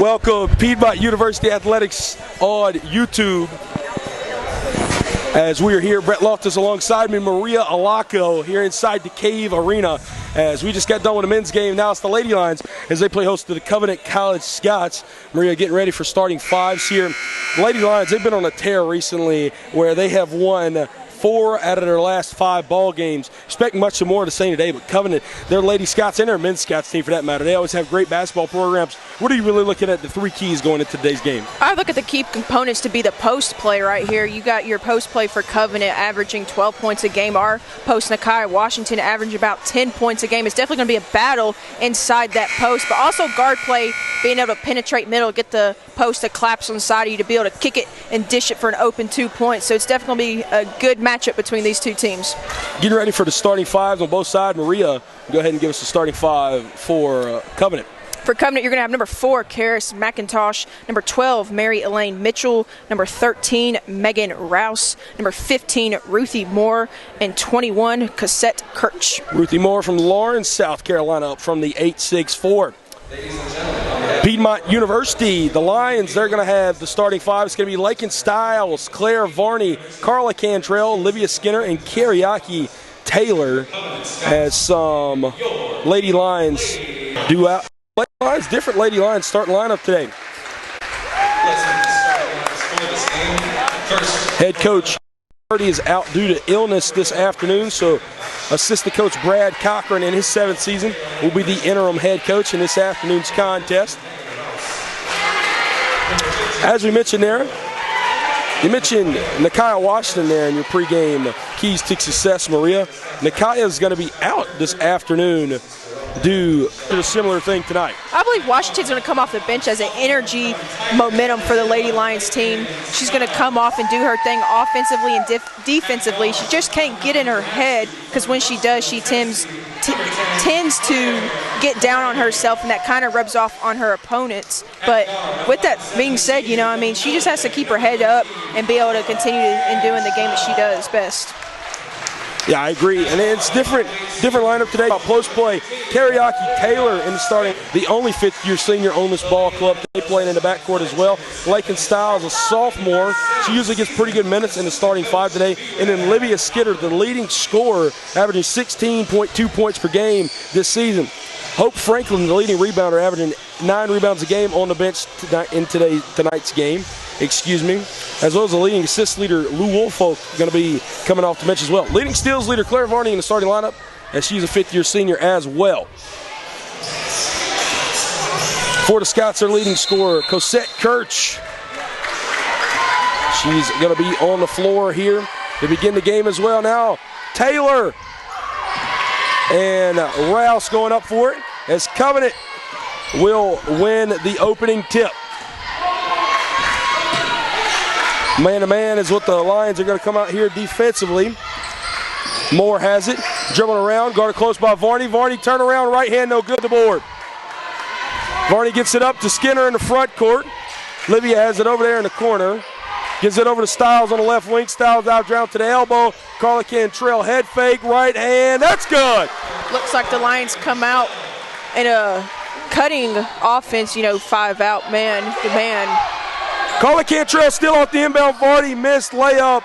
Welcome Piedmont University Athletics on YouTube. As we are here, Brett Loftus alongside me, Maria Alaco here inside the Cave Arena. As we just got done with the men's game, now it's the Lady Lions as they play host to the Covenant College Scots. Maria getting ready for starting fives here. The Lady Lions, they've been on a tear recently where they have won 4 out of their last 5 ball games. Expect much more to say today, but Covenant, their Lady Scots and their men's Scots team for that matter, they always have great basketball programs. What are you really looking at the 3 keys going into today's game? I look at the key components to be the post play right here. You got your post play for Covenant averaging 12 points a game. Our post, Nakai Washington, average about 10 points a game. It's definitely going to be a battle inside that post, but also guard play, being able to penetrate middle, get the post to collapse on the side of you to be able to kick it and dish it for an open 2 points. So it's definitely going to be a good matchup between these two teams. Getting ready for the starting fives on both sides. Maria, go ahead and give us the starting 5 for Covenant. For Covenant, you're going to have number 4, Karis McIntosh, number 12, Mary Elaine Mitchell, number 13, Megan Rouse, number 15, Ruthie Moore, and 21, Cassette Kirch. Ruthie Moore from Lawrence, South Carolina, up from the 8-6-4. Piedmont University, the Lions, they're going to have the starting 5. It's going to be Lakin Stiles, Claire Varney, Carla Cantrell, Olivia Skinner, and Kariaki Taylor as some Lady Lions do out. Lady Lions, different Lady Lions starting lineup today. Head coach is out due to illness this afternoon, so assistant coach Brad Cochran in his 7th season will be the interim head coach in this afternoon's contest. As we mentioned there, you mentioned Nakia Washington there in your pregame keys to success, Maria. Nakia is going to be out this afternoon due to a similar thing tonight. I believe Washington's going to come off the bench as an energy momentum for the Lady Lions team. She's going to come off and do her thing offensively and defensively. She just can't get in her head, because when she does, she tends to get down on herself, and that kind of rubs off on her opponents. But with that being said, she just has to keep her head up and be able to continue in doing the game that she does best. Yeah, I agree, and it's different lineup today. Post play, Kariaki Taylor in the starting, the only 5th-year senior on this ball club. They playing in the backcourt as well. Lakin Stiles, a sophomore. She usually gets pretty good minutes in the starting 5 today. And then Olivia Skinner, the leading scorer, averaging 16.2 points per game this season. Hope Franklin, the leading rebounder, averaging 9 rebounds a game on the bench in tonight's game. As well as the leading assist leader, Lou Woolfolk, going to be coming off the bench as well. Leading steals leader, Claire Varney, in the starting lineup, as she's a 5th-year senior as well. For the Scots, their leading scorer, Cosette Kirch. She's going to be on the floor here to begin the game as well. Now, Taylor and Rouse going up for it, as Covenant will win the opening tip. Man-to-man is what the Lions are going to come out here defensively. Moore has it, dribbling around, guarded close by Varney. Varney turn around, right hand, no good, the board. Varney gets it up to Skinner in the front court. Livia has it over there in the corner. Gives it over to Stiles on the left wing. Stiles out down to the elbow. Carla Cantrell, head fake, right hand, that's good. Looks like the Lions come out in a cutting offense, 5 out, man to man. Carla Cantrell still off the inbound. Varney missed layup.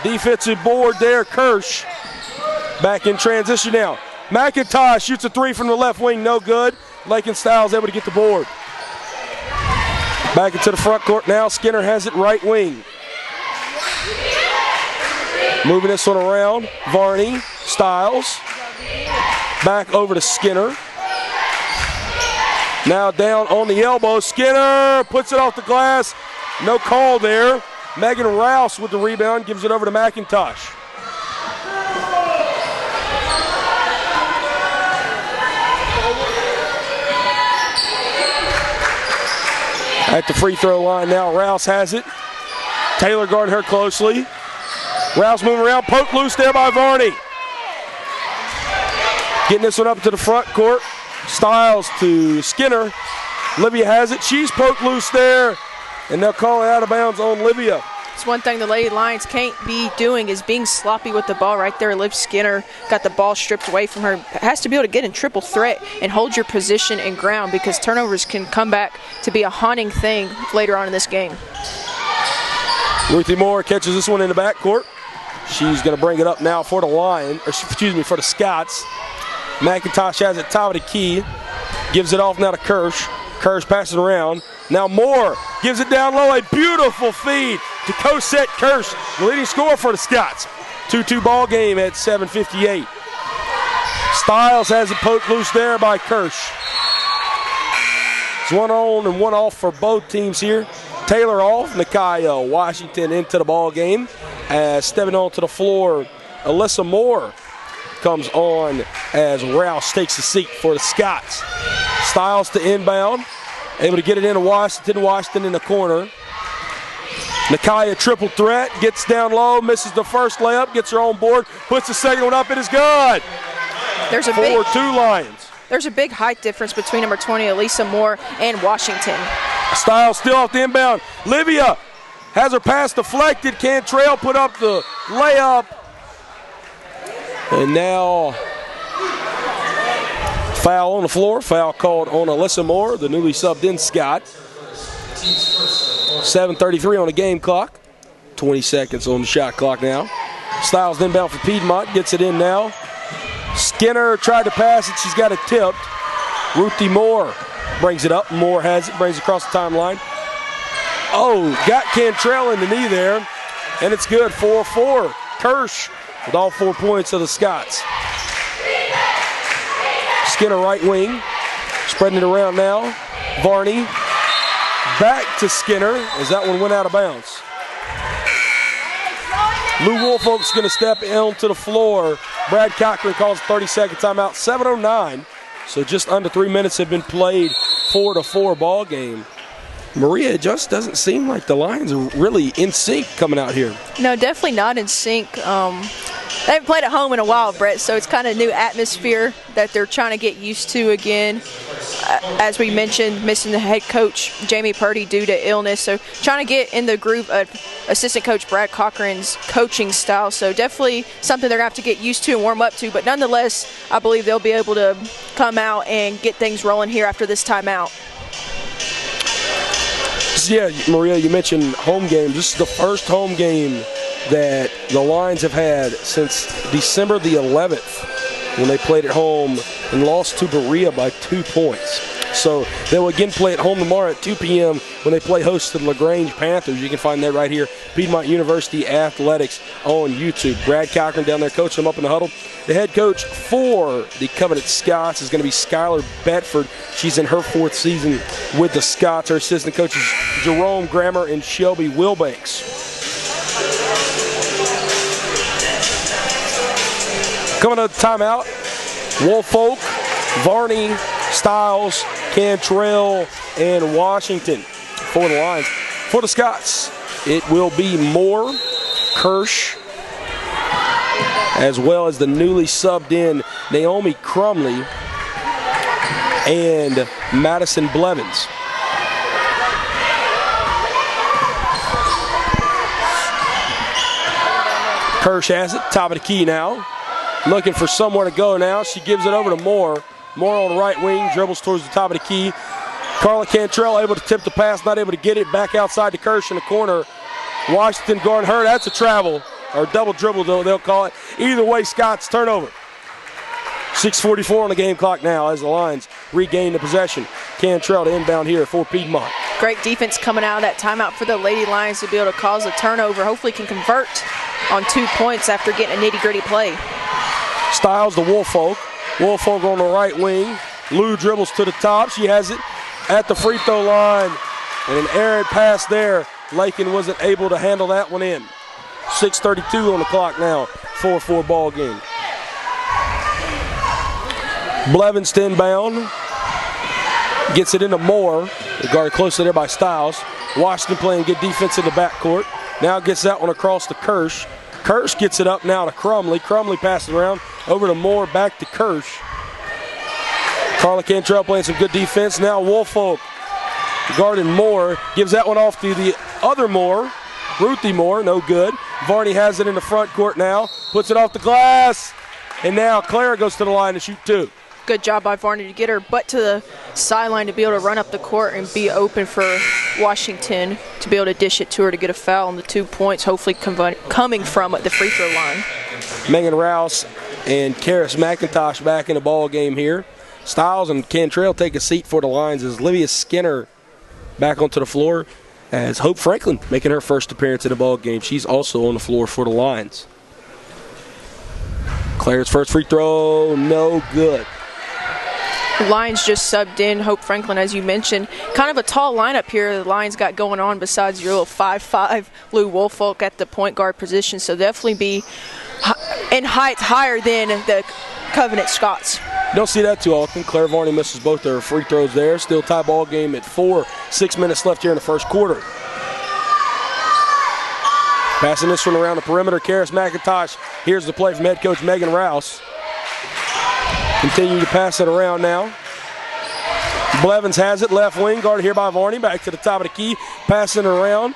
Defensive board there. Kirsch back in transition now. McIntosh shoots a 3 from the left wing. No good. Lakin Stiles able to get the board. Back into the front court now. Skinner has it right wing. Moving this one around. Varney, Stiles. Back over to Skinner. Now down on the elbow. Skinner puts it off the glass. No call there. Megan Rouse with the rebound, gives it over to McIntosh. At the free throw line now, Rouse has it. Taylor guarded her closely. Rouse moving around, poked loose there by Varney. Getting this one up to the front court. Stiles to Skinner. Livia has it. She's poked loose there, and they'll call it out of bounds on Livia. It's one thing the Lady Lions can't be doing is being sloppy with the ball right there. Liv Skinner got the ball stripped away from her. Has to be able to get in triple threat and hold your position and ground, because turnovers can come back to be a haunting thing later on in this game. Ruthie Moore catches this one in the backcourt. She's going to bring it up now for the for the Scots. McIntosh has it top of the key. Gives it off now to Kirsch. Kirsch passing around. Now Moore gives it down low. A beautiful feed to Cosette Kirsch, the leading scorer for the Scots. 2-2 ball game at 7:58. Stiles has it poked loose there by Kirsch. It's one on and one off for both teams here. Taylor off, Nakia Washington into the ball game. As stepping onto the floor, Alyssa Moore comes on as Rouse takes the seat for the Scots. Stiles to inbound, able to get it into Washington. Washington in the corner. Nakia triple threat, gets down low, misses the first layup, gets her own board, puts the second one up, it is good. There's a 4-2 Lions. There's a big height difference between number 20, Elisa Moore, and Washington. Stiles still off the inbound. Livia has her pass deflected. Cantrell put up the layup. And now foul on the floor. Foul called on Alyssa Moore, the newly subbed in Scott. 7:33 on the game clock. 20 seconds on the shot clock now. Stiles inbound for Piedmont. Gets it in now. Skinner tried to pass it. She's got it tipped. Ruthie Moore brings it up. Moore has it. Brings it across the timeline. Oh, got Cantrell in the knee there. And it's good. 4-4. Kirsch with all 4 points of the Scots. Skinner right wing. Spreading it around now. Varney. Back to Skinner as that one went out of bounds. Lou Woolfolk's going to step onto the floor. Brad Cochran calls a 30-second timeout. 7:09. So just under 3 minutes have been played. 4-4 ball game. Maria, it just doesn't seem like the Lions are really in sync coming out here. No, definitely not in sync. They haven't played at home in a while, Brett, so it's kind of a new atmosphere that they're trying to get used to again. As we mentioned, missing the head coach, Jamie Purdy, due to illness. So trying to get in the groove of assistant coach Brad Cochran's coaching style. So definitely something they're going to have to get used to and warm up to. But nonetheless, I believe they'll be able to come out and get things rolling here after this timeout. Yeah, Maria, you mentioned home games. This is the first home game that the Lions have had since December the 11th when they played at home and lost to Berea by 2 points. So they will again play at home tomorrow at 2 p.m. when they play host to the LaGrange Panthers. You can find that right here, Piedmont University Athletics on YouTube. Brad Cochran down there coaching them up in the huddle. The head coach for the Covenant Scots is going to be Skylar Bedford. She's in her 4th season with the Scots. Her assistant coaches Jerome Grammer and Shelby Wilbanks. Coming to the timeout, Woolfolk, Varney, Stiles, Cantrell, and Washington for the Lions. For the Scots, it will be Moore, Kirsch, as well as the newly subbed in Naomi Crumley and Madison Blevins. Kirsch has it, top of the key now. Looking for somewhere to go now. She gives it over to Moore. Moore on the right wing, dribbles towards the top of the key. Carla Cantrell able to tip the pass, not able to get it. Back outside to Kirsch in the corner. Washington guarding her. That's a travel, or double dribble, they'll call it. Either way, Scott's turnover. 6:44 on the game clock now as the Lions regain the possession. Cantrell to inbound here for Piedmont. Great defense coming out of that timeout for the Lady Lions to be able to cause a turnover. Hopefully can convert on 2 points after getting a nitty-gritty play. Stiles to Woolfolk. Woolfolk on the right wing. Lou dribbles to the top. She has it at the free throw line. And an errant pass there. Lakin wasn't able to handle that one in. 6:32 on the clock now. 4-4 ball game. Blevins to inbound. Gets it into Moore. Guarded closely there by Stiles. Washington playing good defense in the backcourt. Now gets that one across to Kirsch. Kirsch gets it up now to Crumley. Crumley passes around over to Moore, back to Kirsch. Carla Cantrell playing some good defense. Now Woolfolk guarding Moore. Gives that one off to the other Moore. Ruthie Moore, no good. Varney has it in the front court now, puts it off the glass, and now Clara goes to the line to shoot 2. Good job by Varney to get her butt to the sideline to be able to run up the court and be open for Washington to be able to dish it to her to get a foul on the 2 points, hopefully coming from the free throw line. Megan Rouse and Karis McIntosh back in the ball game here. Stiles and Cantrell take a seat for the lines as Livia Skinner back onto the floor, as Hope Franklin making her first appearance in the ball game. She's also on the floor for the lines. Claire's first free throw, no good. The Lions just subbed in Hope Franklin, as you mentioned. Kind of a tall lineup here the Lions got going on besides your little 5'5" Lou Woolfolk at the point guard position. So definitely be in height higher than the Covenant Scots. Don't see that too often. Claire Varney misses both their free throws there. Still tie ball game at 4. 6 minutes left here in the first quarter. Passing this one around the perimeter, Karis McIntosh. Here's the play from head coach Megan Rouse. Continue to pass it around now. Blevins has it, left wing, guarded here by Varney. Back to the top of the key, passing it around.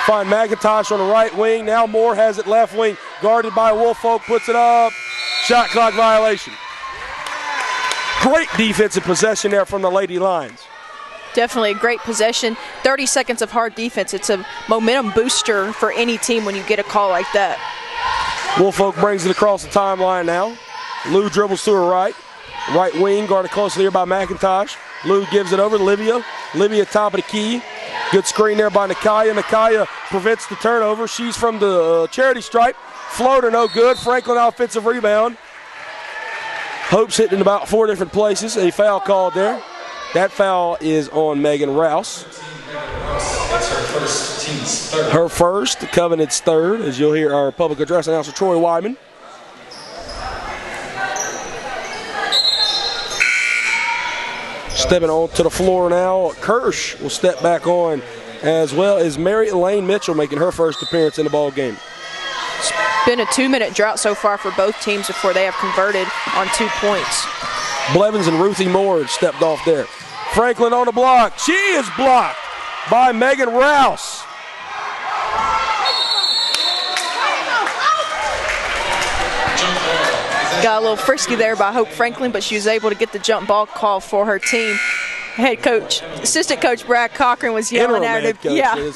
Find McIntosh on the right wing. Now Moore has it left wing, guarded by Woolfolk, puts it up. Shot clock violation. Great defensive possession there from the Lady Lions. Definitely a great possession. 30 seconds of hard defense. It's a momentum booster for any team when you get a call like that. Woolfolk brings it across the timeline now. Lou dribbles to her right. Right wing, guarded closely here by McIntosh. Lou gives it over to Livia. Livia top of the key. Good screen there by Nakaya. Nakaya prevents the turnover. She's from the charity stripe. Floater no good. Franklin offensive rebound. Hope's hitting in about 4 different places. A foul called there. That foul is on Megan Rouse. That's her first, team's third. Her first, the Covenant's third, as you'll hear our public address announcer Troy Wyman. Stepping on to the floor now, Kirsch will step back on, as well as Mary Elaine Mitchell making her first appearance in the ball game. It's been a 2-minute drought so far for both teams before they have converted on 2 points. Blevins and Ruthie Moore stepped off there. Franklin on the block. She is blocked by Megan Rouse. Got a little frisky there by Hope Franklin, but she was able to get the jump ball call for her team. Assistant coach Brad Cochran was yelling at her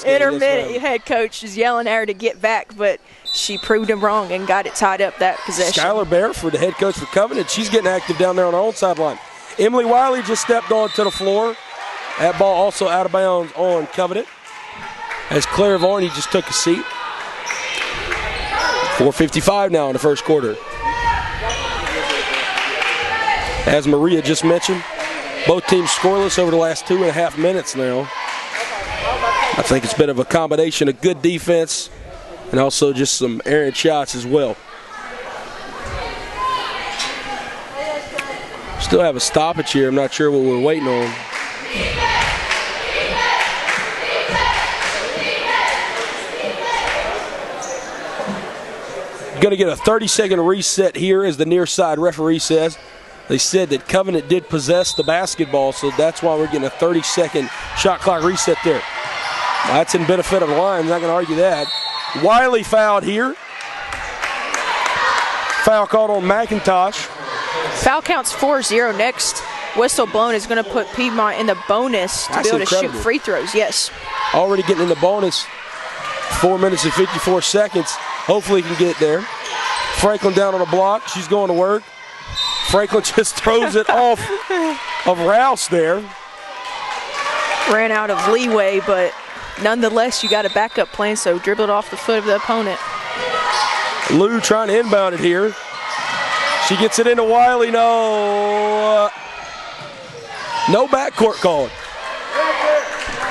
intermittent head coach is yelling at her to get back, but she proved him wrong and got it tied up that possession. Skylar Bearford, the head coach for Covenant, she's getting active down there on her own sideline. Emily Wiley just stepped onto the floor. That ball also out of bounds on Covenant, as Claire Varney just took a seat. 4:55 now in the first quarter. As Maria just mentioned, both teams scoreless over the last 2.5 minutes now. I think it's been of a combination of good defense and also just some errant shots as well. Still have a stoppage here. I'm not sure what we're waiting on. Going to get a 30-second reset here, as the near side referee says. They said that Covenant did possess the basketball, so that's why we're getting a 30-second shot clock reset there. That's in benefit of the Lions, not going to argue that. Wiley fouled here. Foul called on McIntosh. Foul counts 4-0. Next whistle blown is going to put Piedmont in the bonus to be able to shoot free throws. Yes. Already getting in the bonus. 4 minutes and 54 seconds. Hopefully he can get there. Franklin down on the block. She's going to work. Franklin just throws it off of Rouse there. Ran out of leeway, but nonetheless, you got a backup plan, so dribbled off the foot of the opponent. Lou trying to inbound it here. She gets it into Wiley. No backcourt called.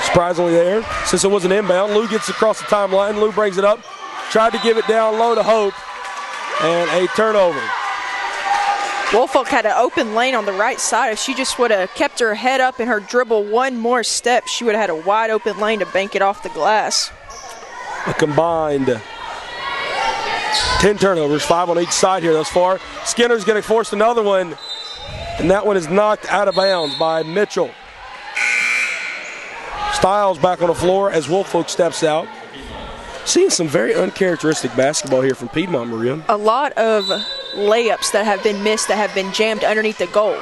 Surprisingly there, since it was an inbound. Lou gets across the timeline. Lou brings it up. Tried to give it down low to Hope. And a turnover. Woolfolk had an open lane on the right side. If she just would have kept her head up and her dribble one more step, she would have had a wide open lane to bank it off the glass. A combined 10 turnovers, 5 on each side here thus far. Skinner's going to force another one, and that one is knocked out of bounds by Mitchell. Stiles back on the floor as Woolfolk steps out. Seeing some very uncharacteristic basketball here from Piedmont, Maria. A lot of layups that have been missed, that have been jammed underneath the goal.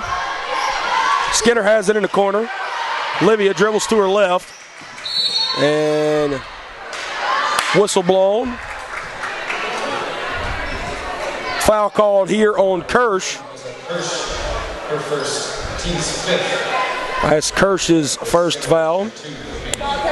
Skinner has it in the corner. Livia dribbles to her left. And whistle blown. Foul called here on Kirsch. Her first, team's fifth. That's Kirsch's first foul.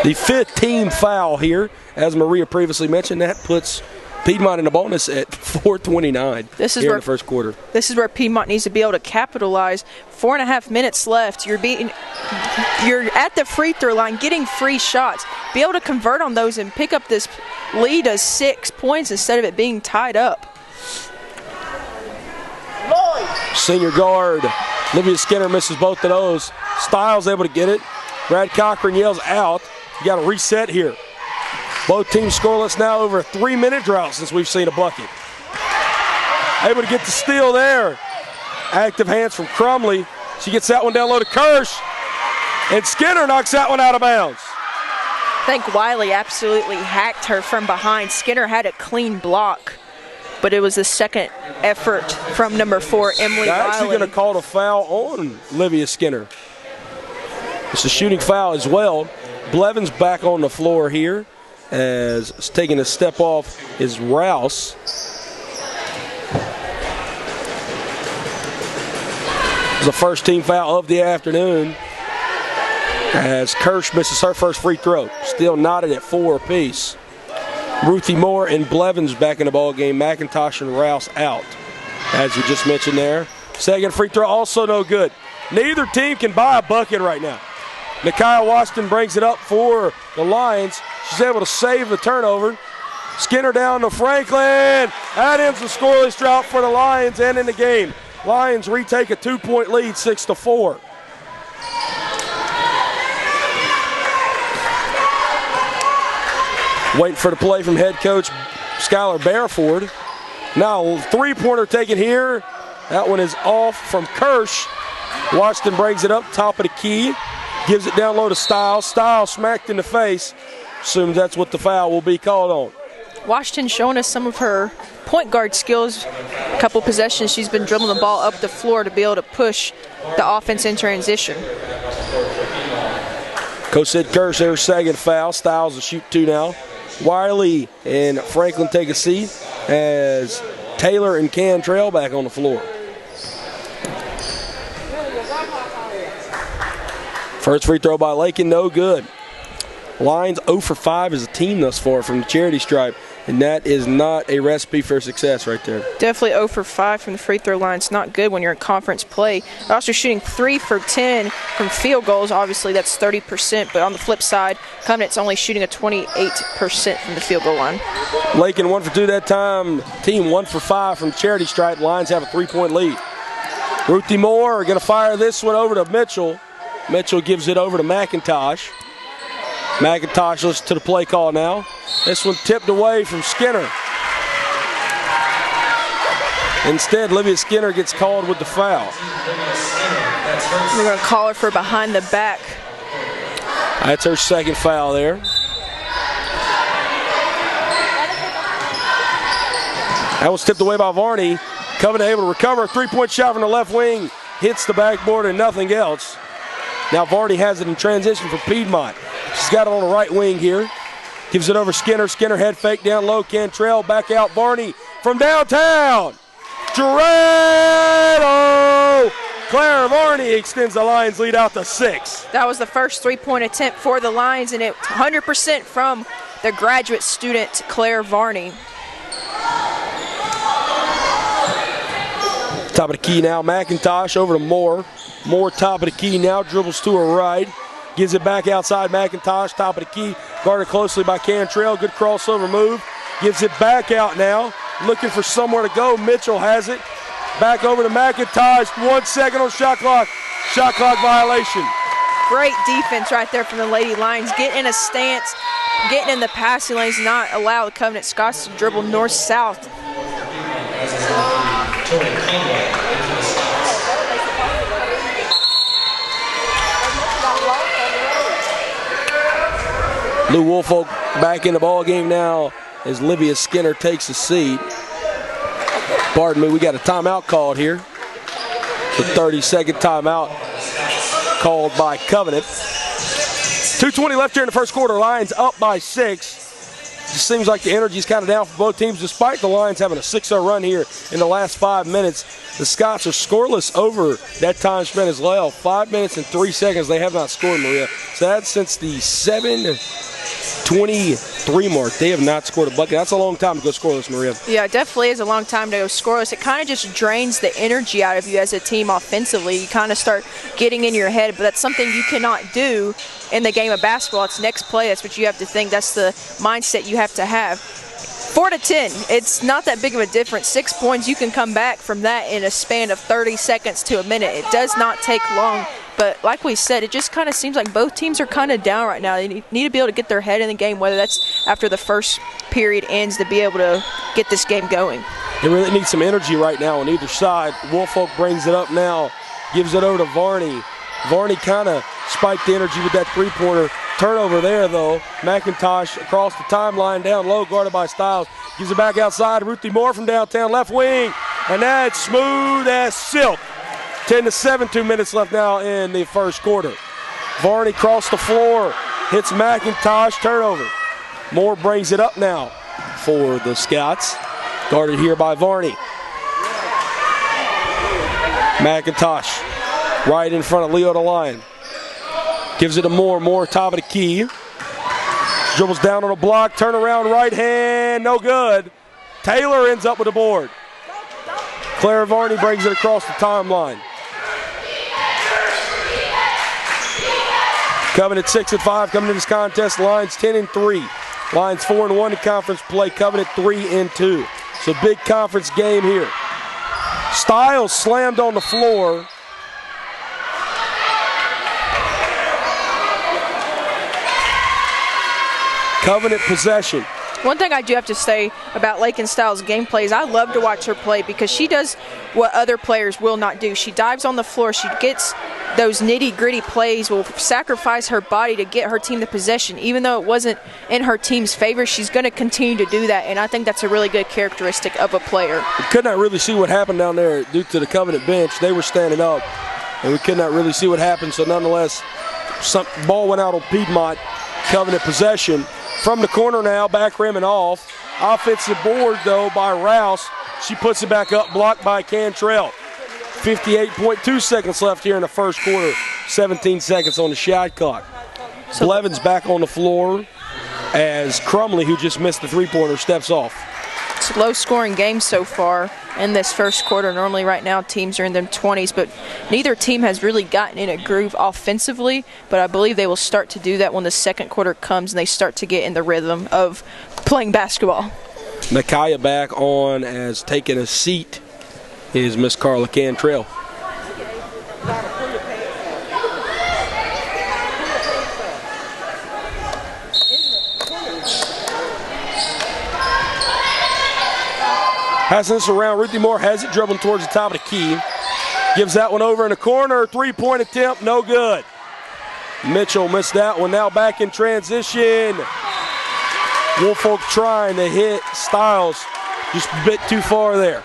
The fifth team foul here, as Maria previously mentioned. That puts Piedmont in the bonus at 4:29 here in the first quarter. This is where Piedmont needs to be able to capitalize. 4.5 minutes left. You're at the free throw line getting free shots. Be able to convert on those and pick up this lead of 6 points instead of it being tied up. Senior guard Livia Skinner misses both of those. Styles able to get it. Brad Cochran yells out. You got to reset here. Both teams scoreless now, over a 3-minute drought since we've seen a bucket. Able to get the steal there. Active hands from Crumley. She gets that one down low to Kirsch. And Skinner knocks that one out of bounds. I think Wiley absolutely hacked her from behind. Skinner had a clean block, but it was the second effort from number 4, Emily Wiley. They're actually going to call a foul on Livia Skinner. It's a shooting foul as well. Blevins back on the floor here, as taking a step off is Rouse. It's the first team foul of the afternoon, as Kirsch misses her first free throw. Still knotted at 4 apiece. Ruthie Moore and Blevins back in the ball game. McIntosh and Rouse out, as we just mentioned there. Second free throw also no good. Neither team can buy a bucket right now. Nakia Washington brings it up for the Lions. She's able to save the turnover. Skinner down to Franklin. That ends the scoreless drought for the Lions and in the game. Lions retake a 2-point lead, 6-4. Waiting for the play from head coach Skylar Bareford. Now three-pointer taken here. That one is off from Kirsch. Washington brings it up, top of the key. Gives it down low to Stiles. Stiles smacked in the face. Assumes that's what the foul will be called on. Washington showing us some of her point guard skills. A couple possessions, she's been dribbling the ball up the floor to be able to push the offense in transition. Coach said Kirsch, their second foul. Stiles will shoot 2 now. Wiley and Franklin take a seat as Taylor and Cantrell back on the floor. First free throw by Lakin, no good. Lions 0 for 5 as a team thus far from the charity stripe, and that is not a recipe for success right there. Definitely 0 for 5 from the free throw line. It's not good when you're in conference play. They're also shooting 3 for 10 from field goals. Obviously, that's 30%, but on the flip side, Covenant's only shooting a 28% from the field goal line. Lakin 1 for 2 that time. Team 1 for 5 from charity stripe. Lions have a 3-point lead. Ruthie Moore are going to fire this one over to Mitchell. Mitchell gives it over to McIntosh. McIntosh listens to the play call now. This one tipped away from Skinner. Instead, Livia Skinner gets called with the foul. They're going to call her for behind the back. That's her second foul there. That was tipped away by Varney. Covenant able to recover a 3-point shot from the left wing. Hits the backboard and nothing else. Now Varney has it in transition for Piedmont. She's got it on the right wing here. Gives it over Skinner. Skinner head fake down low. Cantrell back out. Varney from downtown. Gerardo! Claire Varney extends the Lions lead out to 6. That was the first 3-point attempt for the Lions, and it 100% from the graduate student, Claire Varney. Top of the key now. McIntosh over to Moore. Moore top of the key now. Dribbles to her right. Gives it back outside McIntosh. Top of the key. Guarded closely by Cantrell. Good crossover move. Gives it back out now. Looking for somewhere to go. Mitchell has it. Back over to McIntosh. 1 second on shot clock. Shot clock violation. Great defense right there from the Lady Lions. Getting in a stance, getting in the passing lanes, not allow the Covenant Scots to dribble north-south. Lou Woolfolk back in the ball game now as Livia Skinner takes a seat. Pardon me, we got a timeout called here. The 30-second timeout called by Covenant. 2:20 left here in the first quarter. Lions up by 6. Just seems like the energy's kind of down for both teams, despite the Lions having a 6-0 run here in the last 5 minutes. The Scots are scoreless over that time spent as well. 5 minutes and 3 seconds they have not scored, Maria. So that's since the 7:23 mark. They have not scored a bucket. That's a long time to go scoreless, Maria. Yeah, it definitely is a long time to go scoreless. It kind of just drains the energy out of you as a team offensively. You kind of start getting in your head, but that's something you cannot do in the game of basketball. It's next play. That's what you have to think. That's the mindset you have to have. 4-10, it's not that big of a difference. 6 points, you can come back from that in a span of 30 seconds to a minute. It does not take long, but like we said, it just kind of seems like both teams are kind of down right now. They need to be able to get their head in the game, whether that's after the first period ends, to be able to get this game going. They really need some energy right now on either side. Woolfolk brings it up now, gives it over to Varney. Varney kind of spiked the energy with that three-pointer. Turnover there, though. McIntosh across the timeline, down low, guarded by Stiles. Gives it back outside. Ruthie Moore from downtown, left wing. And that's smooth as silk. 10-7, 2 minutes left now in the first quarter. Varney crossed the floor, hits McIntosh, turnover. Moore brings it up now for the Scots. Guarded here by Varney. McIntosh right in front of Leo the Lion. Gives it to Moore. Moore, top of the key. Dribbles down on a block. Turn around, right hand. No good. Taylor ends up with the board. Claire Varney brings it across the timeline. Covenant 6-5 coming into this contest. Lions 10-3. Lions 4-1 in conference play. Covenant 3-2. So big conference game here. Stiles slammed on the floor. Covenant possession. One thing I do have to say about Lakin Stiles' gameplay is I love to watch her play because she does what other players will not do. She dives on the floor. She gets those nitty-gritty plays, will sacrifice her body to get her team the possession. Even though it wasn't in her team's favor, she's going to continue to do that, and I think that's a really good characteristic of a player. We could not really see what happened down there due to the Covenant bench. They were standing up, and we could not really see what happened. So nonetheless, some ball went out on Piedmont. Covenant possession. From the corner now, back rim and off. Offensive board, though, by Rouse. She puts it back up, blocked by Cantrell. 58.2 seconds left here in the first quarter. 17 seconds on the shot clock. So Blevins back on the floor as Crumley, who just missed the three-pointer, steps off. It's a low-scoring game so far in this first quarter. Normally right now teams are in their 20s, but neither team has really gotten in a groove offensively, but I believe they will start to do that when the second quarter comes and they start to get in the rhythm of playing basketball. Nakaya back on as taking a seat is Miss Carla Cantrell. Passing this around, Ruthie Moore has it, dribbling towards the top of the key. Gives that one over in the corner, three-point attempt, no good. Mitchell missed that one, now back in transition. Woolfolk trying to hit Stiles, just a bit too far there.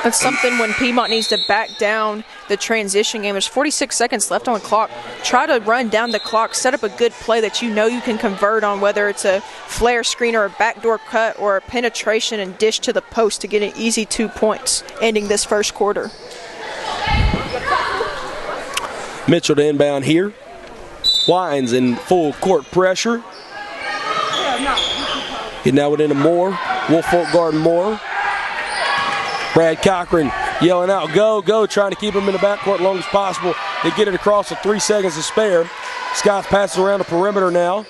That's something when Piedmont needs to back down the transition game. There's 46 seconds left on the clock. Try to run down the clock, set up a good play that you know you can convert on, whether it's a flare screen or a backdoor cut or a penetration and dish to the post to get an easy 2 points, ending this first quarter. Mitchell to inbound here. Lions in full court pressure. Getting out within a Moore. Woolfolk guarding Moore. Brad Cochran yelling out, go, go, trying to keep him in the backcourt as long as possible. They get it across with 3 seconds to spare. Scott's passing around the perimeter now.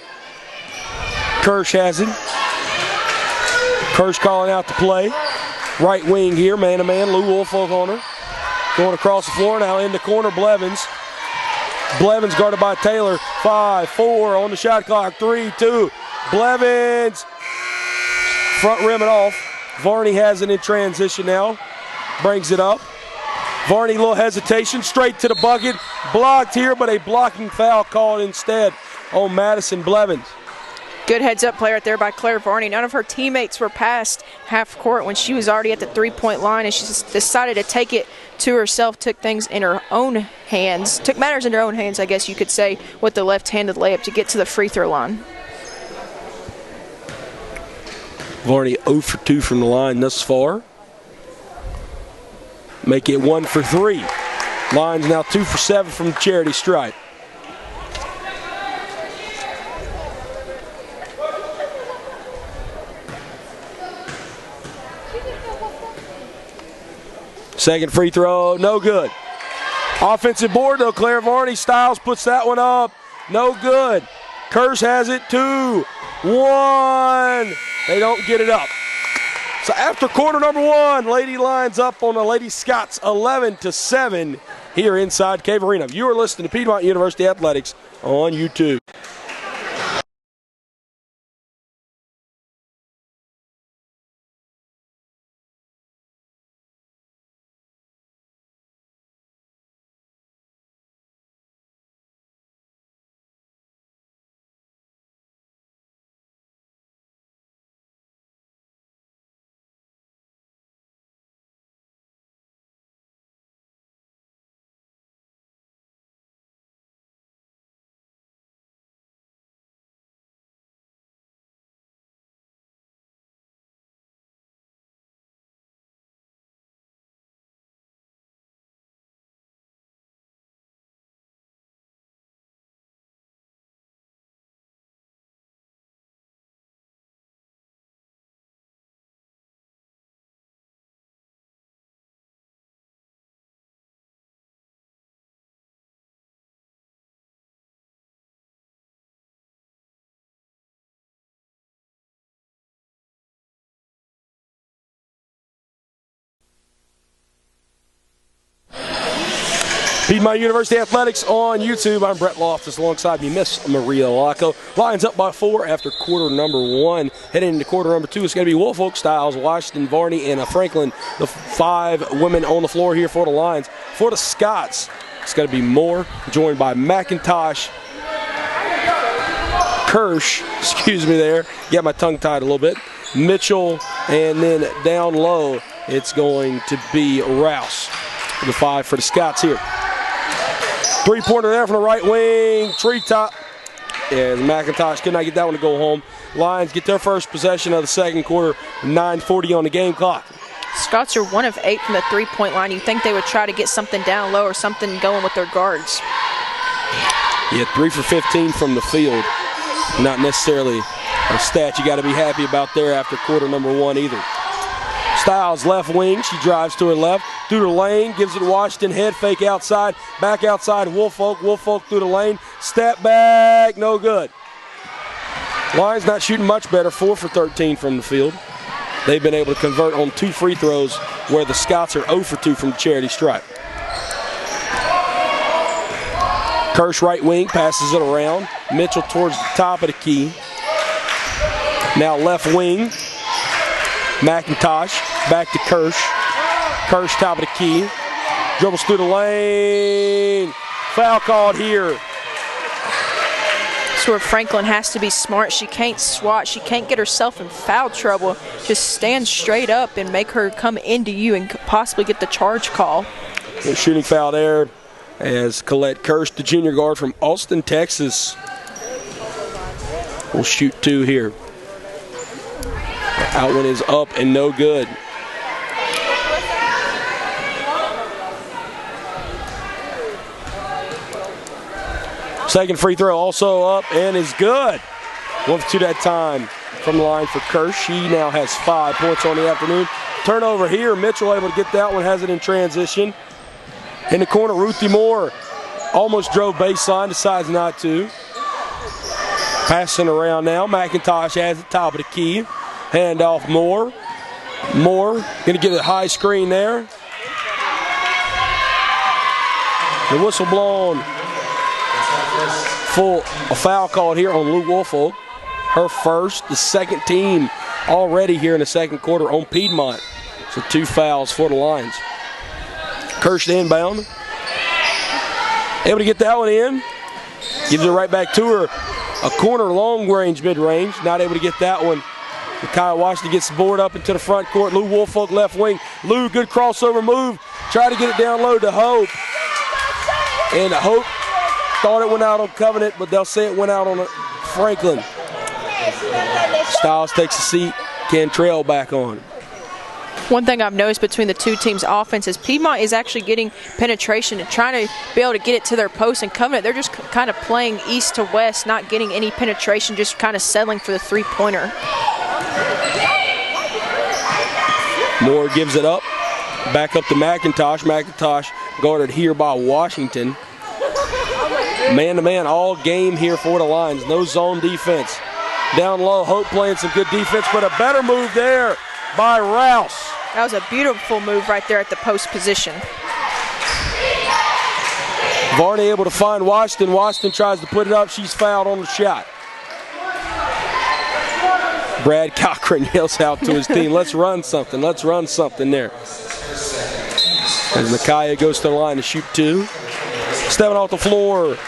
Kirsch has it. Kirsch calling out the play. Right wing here, man-to-man, Lou Woolfolk on her. Going across the floor now in the corner, Blevins. Blevins guarded by Taylor. 5-4 on the shot clock, 3-2. Blevins, front rim and off. Varney has it in transition now. Brings it up. Varney, little hesitation, straight to the bucket. Blocked here, but a blocking foul called instead on Madison Blevins. Good heads-up play right there by Claire Varney. None of her teammates were past half court when she was already at the three-point line, and she just decided to take it to herself, took things in her own hands, took matters in her own hands, I guess you could say, with the left-handed layup to get to the free throw line. Varney 0 for 2 from the line thus far. Make it 1 for 3. Line's now 2 for 7 from the charity stripe. Second free throw, no good. Offensive board though, Claire Varney. Styles puts that one up, no good. Kirsch has it, 2, 1. They don't get it up. So after quarter number 1, Lady Lions up on the Lady Scots 11-7 here inside Cave Arena. You are listening to Piedmont University Athletics on YouTube. Piedmont University Athletics on YouTube. I'm Brett Loftus alongside me, Miss Maria Laco. Lions up by 4 after quarter number 1. Heading into quarter number 2, it's going to be Woolfolk, Styles, Washington, Varney, and Franklin. The 5 women on the floor here for the Lions. For the Scots, it's going to be Moore, joined by McIntosh, Kirsch, excuse me there, got my tongue tied a little bit, Mitchell, and then down low, it's going to be Rouse. The 5 for the Scots here. Three-pointer there from the right wing, treetop. As McIntosh could not get that one to go home. Lions get their first possession of the second quarter, 9:40 on the game clock. Scots are 1 of 8 from the three-point line. You think they would try to get something down low or something going with their guards. Yeah, 3 for 15 from the field. Not necessarily a stat you got to be happy about there after quarter number 1 either. Styles left wing, she drives to her left, through the lane, gives it to Washington, head fake outside, back outside, Woolfolk through the lane, step back, no good. Lions not shooting much better, 4 for 13 from the field. They've been able to convert on 2 free throws where the Scots are 0 for 2 from the charity stripe. Kirsch right wing, passes it around, Mitchell towards the top of the key. Now left wing, McIntosh, back to Kirsch. Kirsch top of the key. Dribbles through the lane. Foul called here. That's where Franklin has to be smart. She can't swat. She can't get herself in foul trouble. Just stand straight up and make her come into you and possibly get the charge call. A shooting foul there as Colette Kirsch, the junior guard from Austin, Texas, will shoot 2 here. Out one is up and no good. Second free throw also up and is good. 1 for 2 that time from the line for Kirsch. She now has 5 points on the afternoon. Turnover here. Mitchell able to get that one, has it in transition. In the corner, Ruthie Moore almost drove baseline, decides not to. Passing around now. McIntosh has the top of the key. Hand off Moore. Moore going to get a high screen there. The whistle blown. A foul called here on Lou Woolfolk. Her first, the second team already here in the second quarter on Piedmont. So 2 fouls for the Lions. Kirsch inbound. Able to get that one in. Gives it right back to her. A corner long range, mid-range. Not able to get that one. Kyle Washington gets the board up into the front court. Lou Woolfolk left wing. Lou, good crossover move. Try to get it down low to Hope. And Hope thought it went out on Covenant, but they'll say it went out on Franklin. Stiles takes a seat. Cantrell back on. One thing I've noticed between the two teams' offenses, Piedmont is actually getting penetration and trying to be able to get it to their post, and Covenant, they're just kind of playing east to west, not getting any penetration, just kind of settling for the three-pointer. Moore gives it up. Back up to McIntosh. McIntosh guarded here by Washington. Man-to-man all game here for the Lions. No zone defense. Down low, Hope playing some good defense, but a better move there by Rouse. That was a beautiful move right there at the post position. Varney able to find Washington. Washington tries to put it up. She's fouled on the shot. Brad Cochran yells out to his team, let's run something. Let's run something there. As Nakaya goes to the line to shoot two. Stepping off the floor,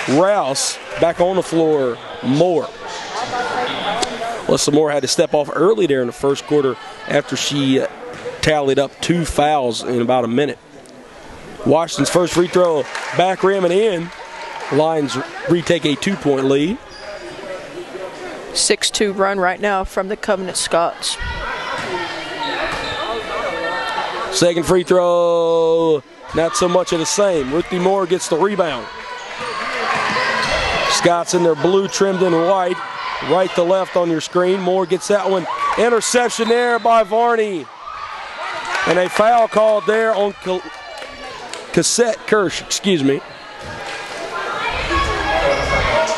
Rouse. Back on the floor, Moore. Alyssa Moore had to step off early there in the first quarter after she tallied up 2 fouls in about a minute. Washington's first free throw, back rim and in. Lions retake a 2-point lead. 6-2 run right now from the Covenant Scots. Second free throw, not so much of the same. Ruthie Moore gets the rebound. Scots in their blue trimmed in white. Right to left on your screen. Moore gets that one. Interception there by Varney. And a foul called there on Cassette Kirsch, excuse me.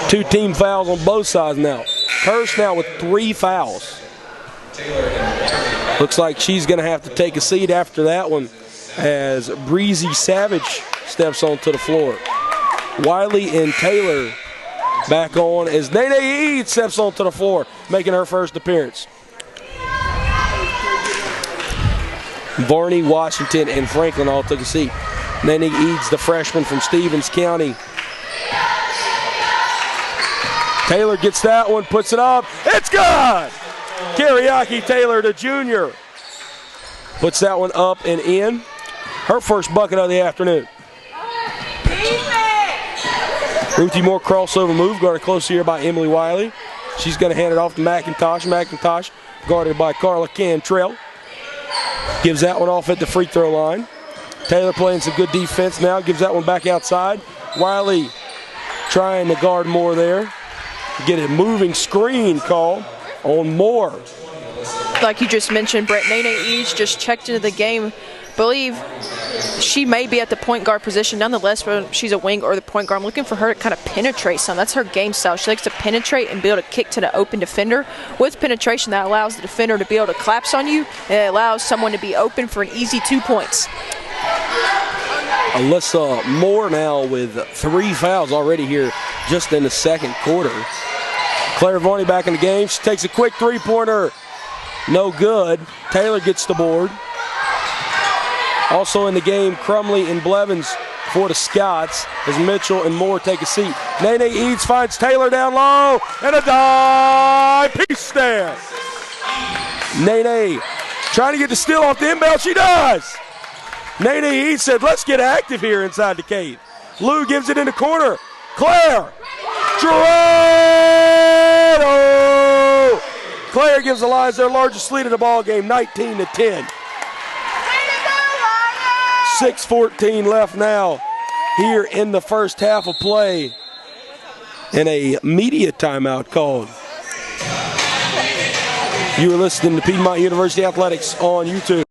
2 team fouls on both sides now. Kirsch now with 3 fouls. Looks like she's going to have to take a seat after that one as Breezy Savage steps onto the floor. Wiley and Taylor back on as Nene Eads steps onto the floor, making her first appearance. Varney, Washington, and Franklin all took a seat. Nene Eads, the freshman from Stevens County. Taylor gets that one, puts it up. It's good! Kariaki Taylor, the junior, puts that one up and in. Her first bucket of the afternoon. Ruthie Moore crossover move, guarded close here by Emily Wiley. She's going to hand it off to McIntosh. McIntosh guarded by Carla Cantrell. Gives that one off at the free throw line. Taylor playing some good defense now, gives that one back outside. Wiley trying to guard Moore there. Get a moving screen call on Moore. Like you just mentioned, Brett, Nene Eads just checked into the game. Believe she may be at the point guard position. Nonetheless, whether she's a wing or the point guard, I'm looking for her to kind of penetrate some. That's her game style. She likes to penetrate and be able to kick to the open defender. With penetration, that allows the defender to be able to collapse on you, and it allows someone to be open for an easy 2 points. Alyssa Moore now with 3 fouls already here just in the second quarter. Claire Varney back in the game. She takes a quick three-pointer. No good. Taylor gets the board. Also in the game, Crumley and Blevins for the Scots as Mitchell and Moore take a seat. Nene Eads finds Taylor down low, and a dive piece there. Nene trying to get the steal off the inbound. She does. Nene Eads said, let's get active here inside the cave. Lou gives it in the corner. Claire. Gerardo. Claire gives the Lions their largest lead in the ball game, 19-10. 6:14 left now here in the first half of play, and a media timeout called. You are listening to Piedmont University Athletics on YouTube.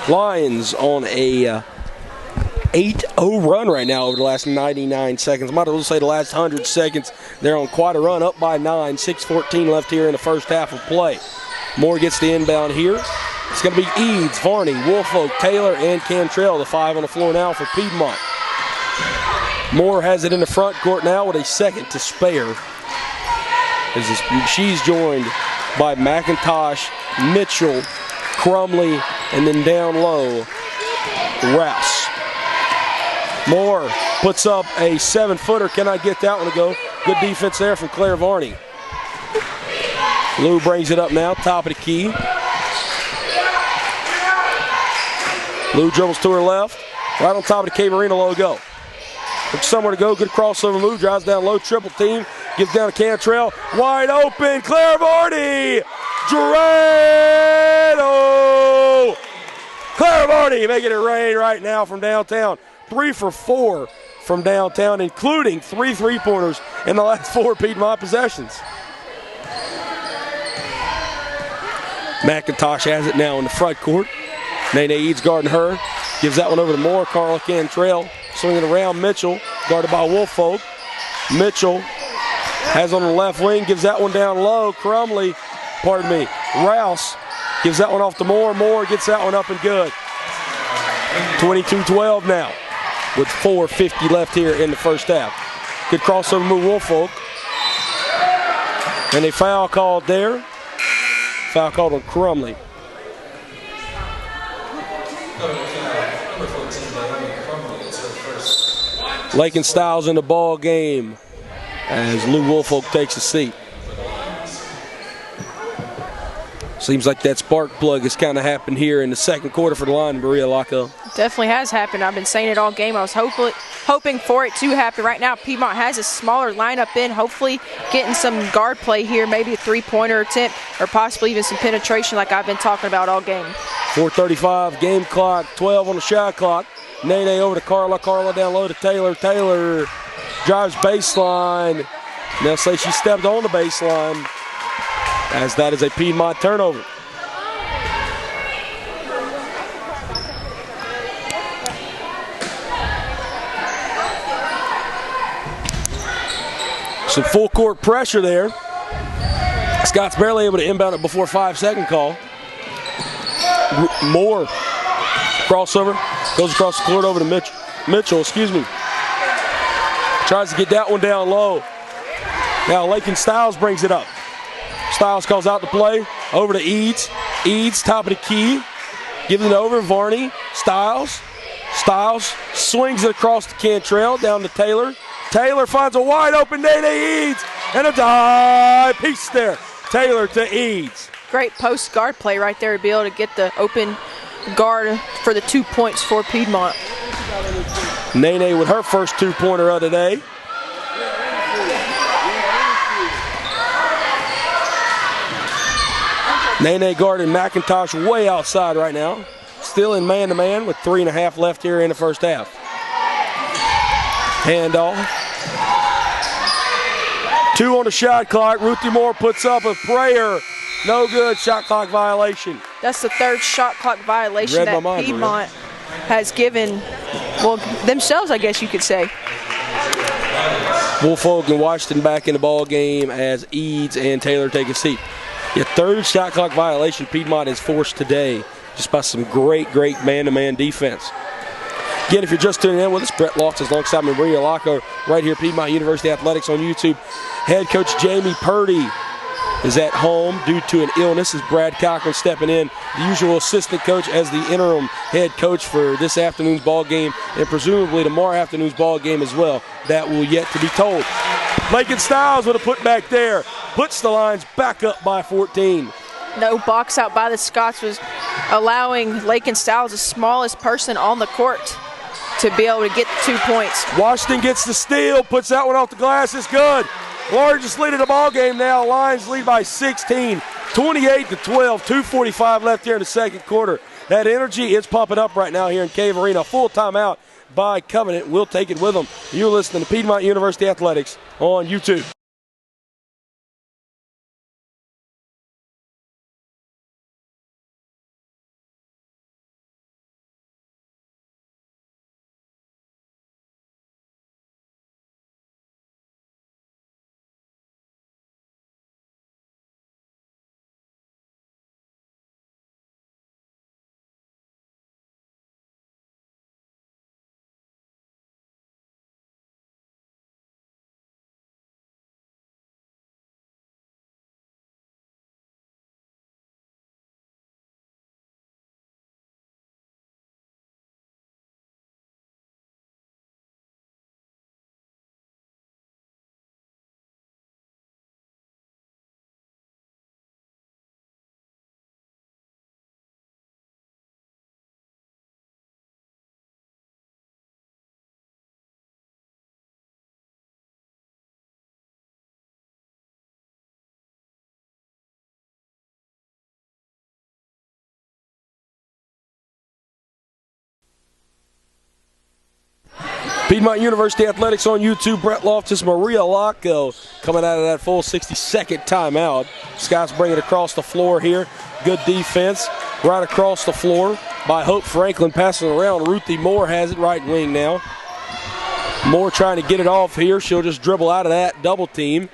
Lions on a 8-0 run right now over the last 99 seconds. Might as well say the last 100 seconds. They're on quite a run, up by 9. 6:14 left here in the first half of play. Moore gets the inbound here. It's going to be Eads, Varney, Woolfolk, Taylor, and Cantrell, the 5 on the floor now for Piedmont. Moore has it in the front court now with a second to spare. She's joined by McIntosh, Mitchell, Crumley, and then down low, Rouse. Moore puts up a 7-footer. Cannot get that one to go. Good defense there from Claire Varney. Lou brings it up now, top of the key. Lou dribbles to her left, right on top of the K Marina logo. Looks somewhere to go, good crossover move, drives down low, triple team, gives down to Cantrell, wide open, Claire Varney! Dorado! Claire Varney making it rain right now from downtown. 3 for 4 from downtown, including 3 3-pointers in the last 4 Piedmont possessions. McIntosh has it now in the front court. Nene Eads guarding her. Gives that one over to Moore. Carla Cantrell swinging around Mitchell, guarded by Woolfolk. Mitchell has on the left wing, gives that one down low. Crumley, Rouse gives that one off to Moore. Moore gets that one up and good. 22-12 now with 4:50 left here in the first half. Good crossover move, Woolfolk. And a foul called there. Foul called on Crumley. Lakin Styles in the ball game as Lou Woolfolk takes a seat. Seems like that spark plug has kind of happened here in the second quarter for the line, Maria Laco. Definitely has happened. I've been saying it all game. I was hoping for it to happen. Right now, Piedmont has a smaller lineup in, hopefully getting some guard play here, maybe a 3-pointer attempt or possibly even some penetration like I've been talking about all game. 4:35 game clock, 12 on the shot clock. Nene over to Carla. Carla down low to Taylor. Taylor drives baseline. They'll say she stepped on the baseline, as that is a Piedmont turnover. Some full court pressure there. Scott's barely able to inbound it before 5-second call. Moore crossover, goes across the court over to Mitchell, tries to get that one down low. Now Lakin Styles brings it up. Styles calls out the play, over to Eads. Eads, top of the key, gives it over, Varney, Styles swings it across to Cantrell, down to Taylor. Taylor finds a wide open Nene Eads, and a dive piece there. Taylor to Eads. Great post guard play right there to be able to get the open guard for the 2 points for Piedmont. Nene with her first 2-pointer of the day. Nene guarding McIntosh way outside right now. Still in man-to-man with 3.5 left here in the first half. Handoff. 2 on the shot clock. Ruthie Moore puts up a prayer. No good. Shot clock violation. That's the 3rd shot clock violation that Piedmont has given, well, themselves, I guess you could say. Woolfolk and Washington back in the ball game as Eads and Taylor take a seat. Your 3rd shot clock violation Piedmont is forced today, just by some great man-to-man defense. Again, if you're just tuning in with us, Brett Loftus alongside Maria Laco right here, Piedmont University Athletics on YouTube. Head coach Jamie Purdy is at home due to an illness as Brad Cochran stepping in, the usual assistant coach as the interim head coach for this afternoon's ball game and presumably tomorrow afternoon's ball game as well. That will yet to be told. Lakin Styles with a putback there, puts the Lions back up by 14. No box out by the Scots was allowing Lakin Styles, the smallest person on the court, to be able to get the 2 points. Washington gets the steal, puts that one off the glass, it's good. Largest lead of the ball game now. Lions lead by 16, 28-12, 2:45 left here in the second quarter. That energy is pumping up right now here in Cave Arena. Full timeout by Covenant. We'll take it with them. You're listening to Piedmont University Athletics on YouTube. Piedmont University Athletics on YouTube. Brett Loftus, Maria Locko coming out of that full 60-second timeout. Scots bring it across the floor here. Good defense right across the floor by Hope Franklin, passing around. Ruthie Moore has it, right wing now. Moore trying to get it off here. She'll just dribble out of that double team.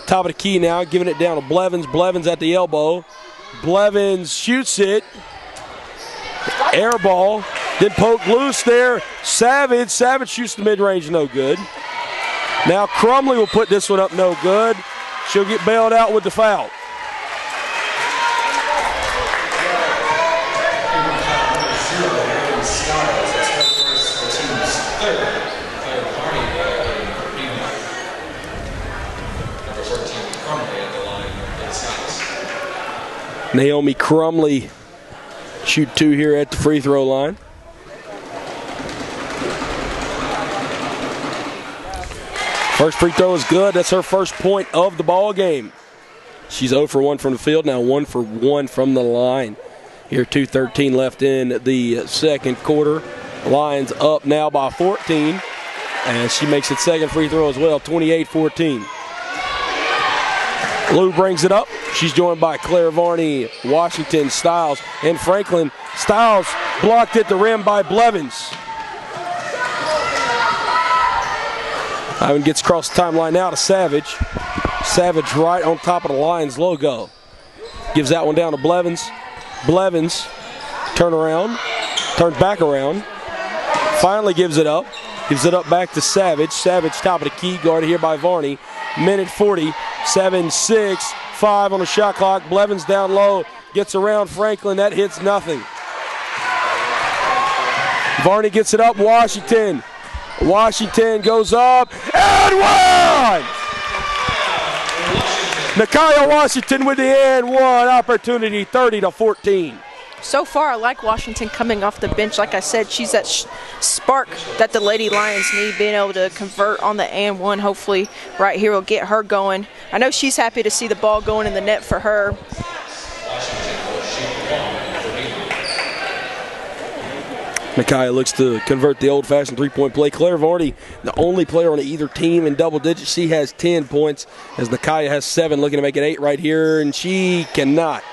Top of the key now, giving it down to Blevins. Blevins at the elbow. Blevins shoots it. Air ball. Then poked loose there. Savage. Savage shoots the mid-range, no good. Now Crumley will put this one up, no good. She'll get bailed out with the foul. Naomi Crumley shoot 2 here at the free throw line. First free throw is good. That's her first point of the ball game. She's 0 for 1 from the field, now 1 for 1 from the line. Here 2:13 left in the second quarter. Lions up now by 14, and she makes it second free throw as well, 28-14. Lou brings it up. She's joined by Claire Varney, Washington, Stiles, and Franklin. Stiles blocked at the rim by Blevins. Ivan gets across the timeline now to Savage. Savage right on top of the Lions logo. Gives that one down to Blevins. Blevins turns back around. Finally gives it up. Gives it up back to Savage. Savage top of the key, guarded here by Varney. Minute 40, 7-6, 5 on the shot clock. Blevins down low, gets around Franklin. That hits nothing. Varney gets it up. Washington. Washington goes up and one! Nakia Washington with the and one opportunity, 30-14. So far, I like Washington coming off the bench. Like I said, she's that spark that the Lady Lions need, being able to convert on the and one. Hopefully, right here will get her going. I know she's happy to see the ball going in the net for her. Nakia looks to convert the old-fashioned three-point play. Claire Varney, the only player on either team in double digits. She has 10 points, as Nakia has 7, looking to make it 8 right here, and she cannot.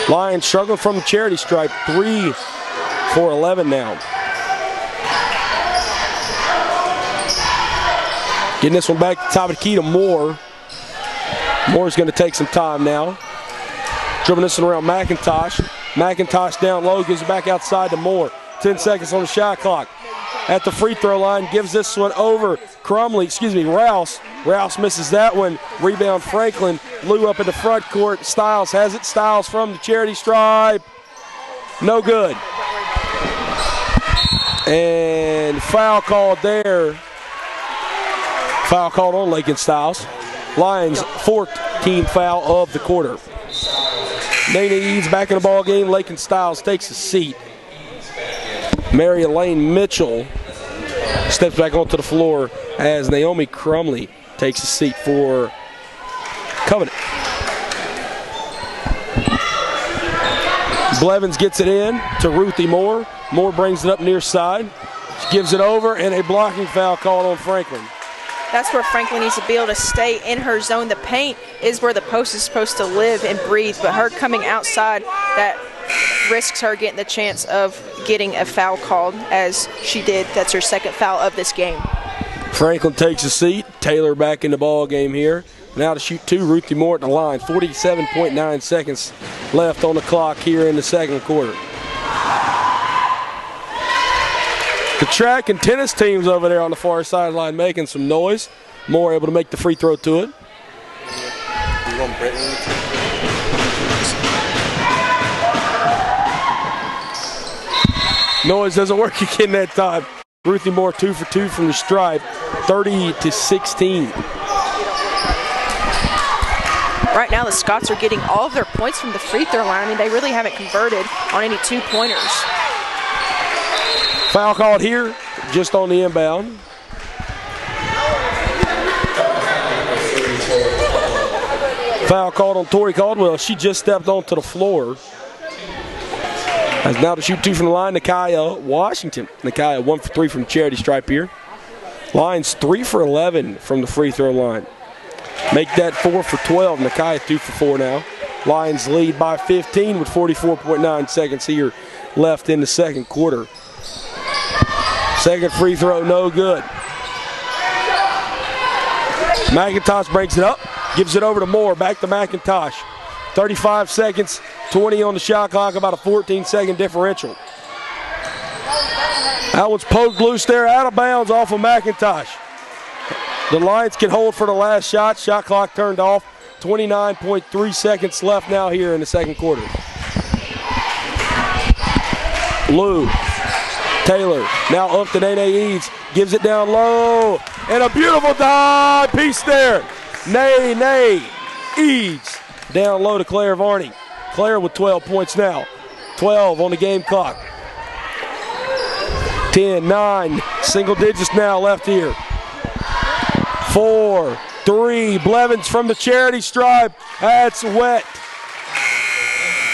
Lions struggling from the charity stripe, 3 for 11 now. Getting this one back to the top of the key to Moore. Moore's going to take some time now. Dribbling this one around McIntosh. McIntosh down low, gives it back outside to Moore. 10 seconds on the shot clock. At the free throw line, gives this one over. Rouse. Rouse misses that one. Rebound Franklin. Lou up in the front court. Stiles has it. Stiles from the charity stripe. No good. And foul called there. Foul called on Lakin Stiles. Lions 14th foul of the quarter. Nene Eads back in the ball game. Lakin Stiles takes a seat. Mary Elaine Mitchell steps back onto the floor as Naomi Crumley takes a seat for Covenant. Blevins gets it in to Ruthie Moore. Moore brings it up near side. She gives it over, and a blocking foul called on Franklin. That's where Franklin needs to be able to stay in her zone. The paint is where the post is supposed to live and breathe, but her coming outside, that risks her getting the chance of getting a foul called, as she did. That's her second foul of this game. Franklin takes a seat. Taylor back in the ball game here. Now to shoot 2, Ruthie Moore at the line. 47.9 seconds left on the clock here in the second quarter. The track and tennis teams over there on the far sideline making some noise. Moore able to make the free throw to it. Noise doesn't work again that time. Ruthie Moore 2 for 2 from the stripe, 30-16. Right now the Scots are getting all of their points from the free throw line. I mean, they really haven't converted on any 2-pointers. Foul called here, just on the inbound. Foul called on Tori Caldwell. She just stepped onto the floor. As now to shoot 2 from the line, Nakia Washington. Nakia 1 for 3 from charity stripe here. Lions 3 for 11 from the free throw line. Make that 4 for 12. Nakia 2 for 4 now. Lions lead by 15 with 44.9 seconds here left in the second quarter. Second free throw, no good. McIntosh breaks it up, gives it over to Moore. Back to McIntosh. 35 seconds, 20 on the shot clock, about a 14-second differential. That one's poked loose there, out of bounds off of McIntosh. The Lions can hold for the last shot. Shot clock turned off. 29.3 seconds left now here in the second quarter. Lou, Taylor, now up to Nene Eads. Gives it down low. And a beautiful dive piece there. Nene Eads down low to Claire Varney. Claire with 12 points now. 12 on the game clock. 10, 9, single digits now left here. 4, 3, Blevins from the charity stripe. That's wet.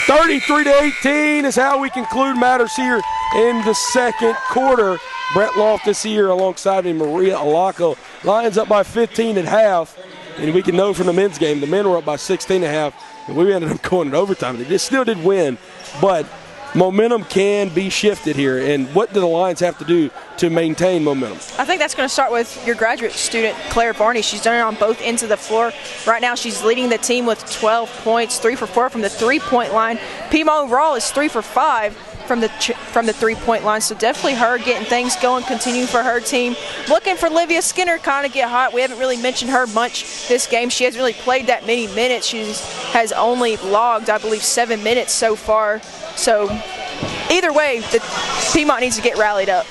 33-18 is how we conclude matters here in the second quarter. Brett Loftus here alongside me, Maria Alaco. Lions up by 15 at half, and we can know from the men's game, the men were up by 16 at half, and we ended up going in overtime. They still did win, but momentum can be shifted here. And what do the Lions have to do to maintain momentum? I think that's going to start with your graduate student, Claire Varney. She's done it on both ends of the floor. Right now she's leading the team with 12 points, 3 for 4 from the three-point line. Piedmont overall is 3 for 5 from the three-point line. So definitely her getting things going, continuing for her team. Looking for Livia Skinner kind of get hot. We haven't really mentioned her much this game. She hasn't really played that many minutes. She has only logged, I believe, 7 minutes so far. So either way, the Piedmont needs to get rallied up.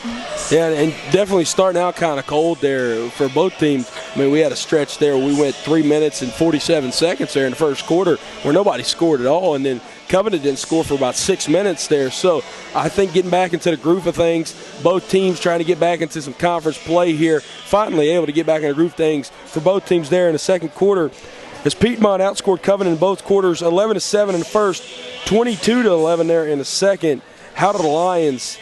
Yeah, and definitely starting out kind of cold there for both teams. I mean, we had a stretch there where we went 3 minutes and 47 seconds there in the first quarter where nobody scored at all, and then Covenant didn't score for about 6 minutes there. So I think getting back into the groove of things, both teams trying to get back into some conference play here, finally able to get back in the groove of things for both teams there in the second quarter. As Piedmont outscored Covenant in both quarters, 11-7 in the first, 22-11 there in the second. How do the Lions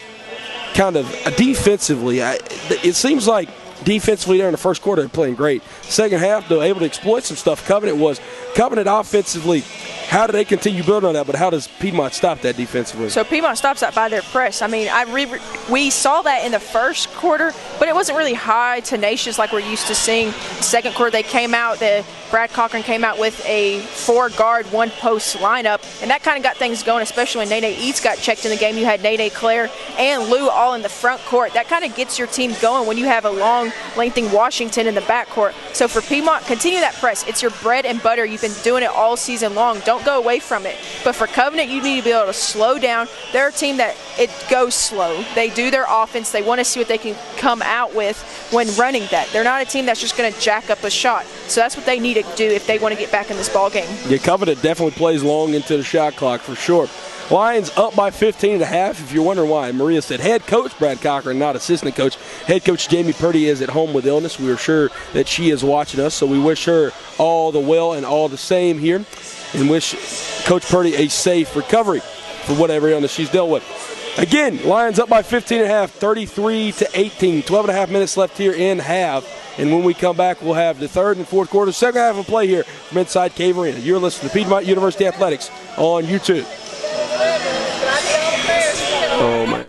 kind of defensively, it seems like defensively there in the first quarter they're playing great. Second half, they're able to exploit some stuff. Covenant offensively, how do they continue building on that, but how does Piedmont stop that defensively? So Piedmont stops that by their press. I mean, we saw that in the first quarter, but it wasn't really high, tenacious like we're used to seeing. Second quarter, they came out, Brad Cochran came out with a 4-guard, 1-post lineup, and that kind of got things going, especially when Nene Eads got checked in the game. You had Nene, Claire, and Lou all in the front court. That kind of gets your team going when you have a long, lengthy Washington in the backcourt. So for Piedmont, continue that press. It's your bread and butter. You've been doing it all season long. Don't go away from it. But for Covenant, you need to be able to slow down. They're a team that it goes slow. They do their offense. They want to see what they can come out with when running that. They're not a team that's just going to jack up a shot. So that's what they need to do if they want to get back in this ball game. Yeah, Covenant definitely plays long into the shot clock for sure. Lions up by 15 and a half. If you're wondering why, Maria said head coach Brad Cochran, not assistant coach. Head coach Jamie Purdy is at home with illness. We are sure that she is watching us, so we wish her all the well and all the same here and wish Coach Purdy a safe recovery for whatever illness she's dealt with. Again, Lions up by 15 and a half, 33-18. 12 and a half minutes left here in half. And when we come back, we'll have the third and fourth quarter, second half of play here from inside Cave Arena. You're listening to Piedmont University Athletics on YouTube. Oh, my.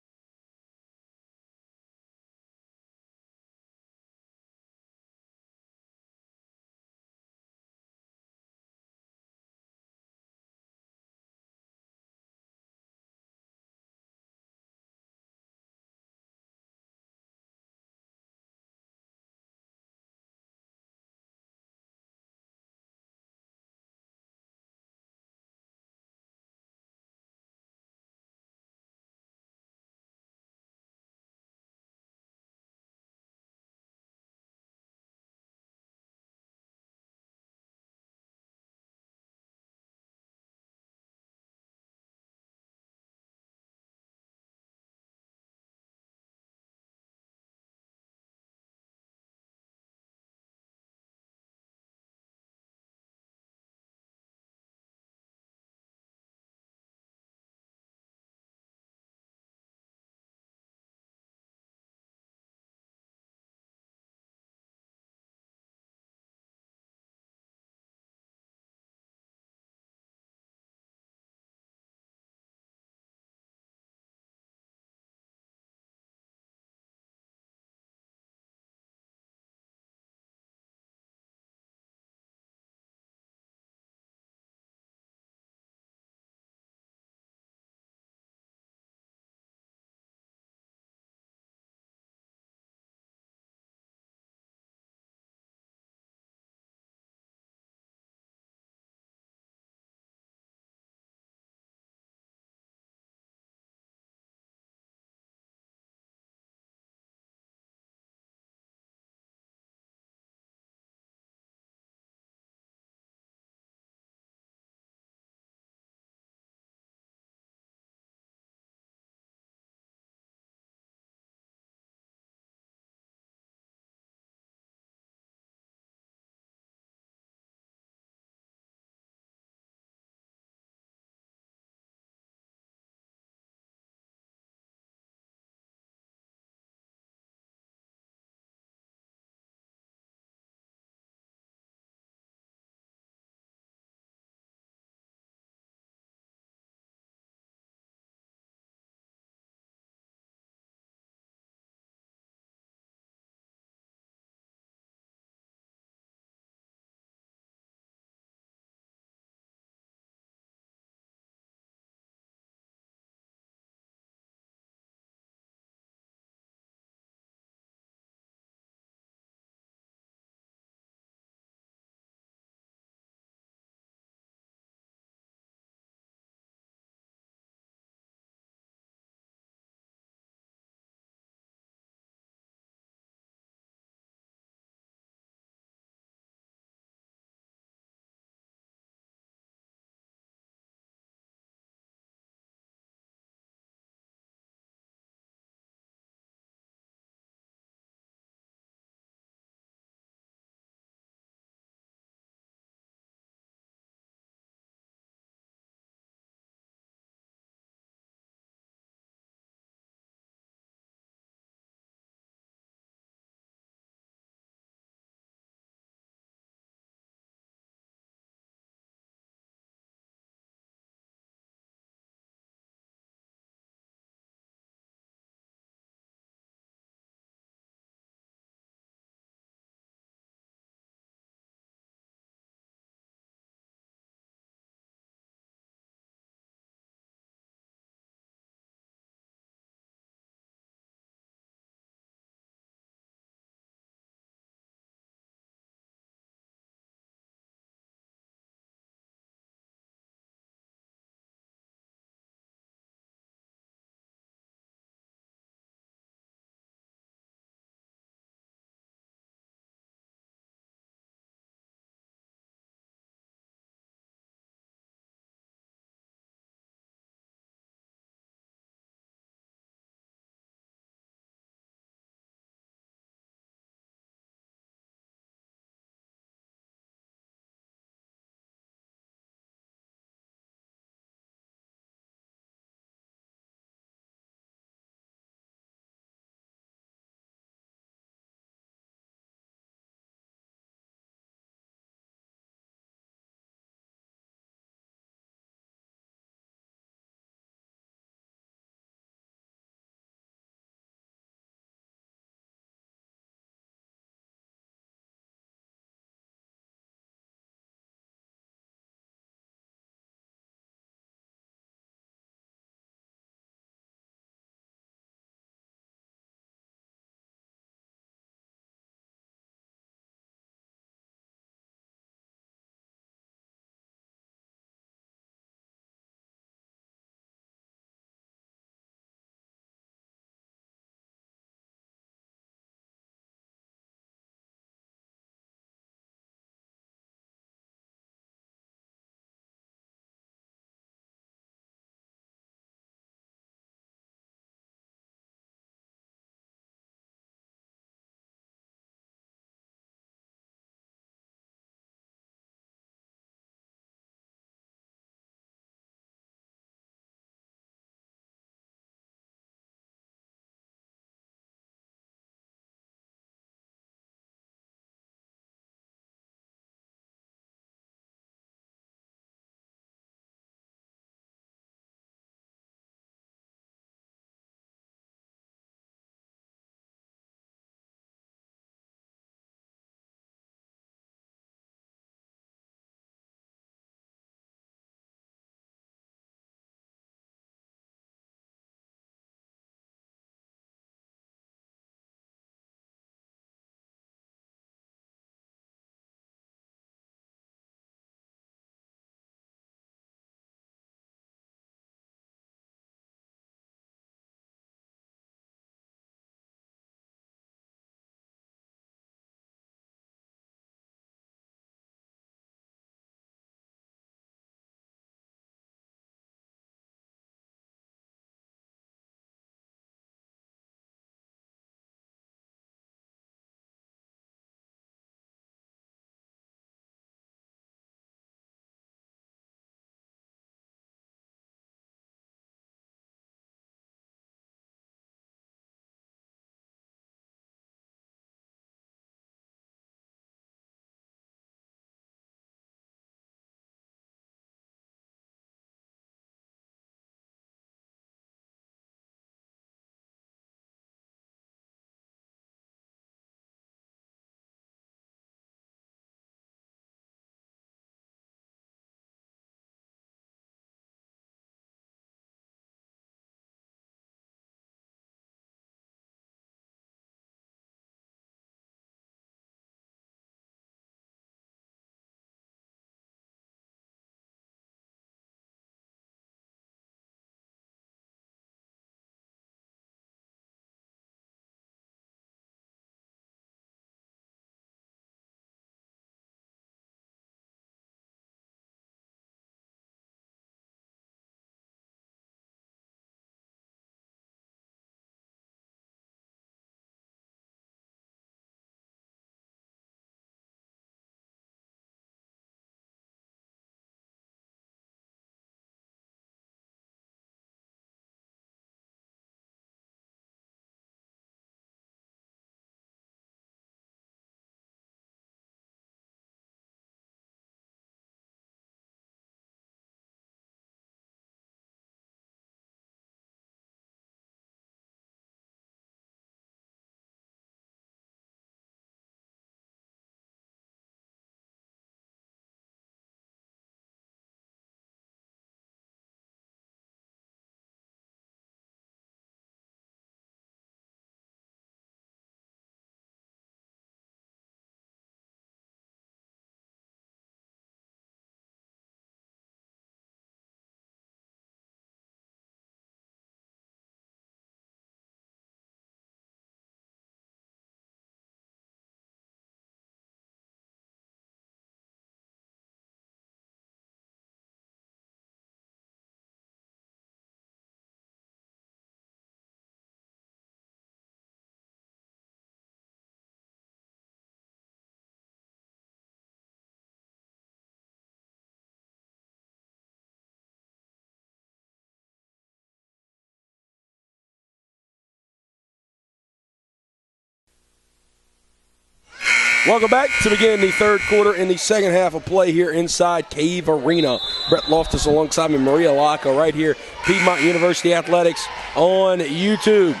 Welcome back to begin the third quarter in the second half of play here inside Cave Arena. Brett Loftus alongside me, Maria Locke, right here, Piedmont University Athletics on YouTube.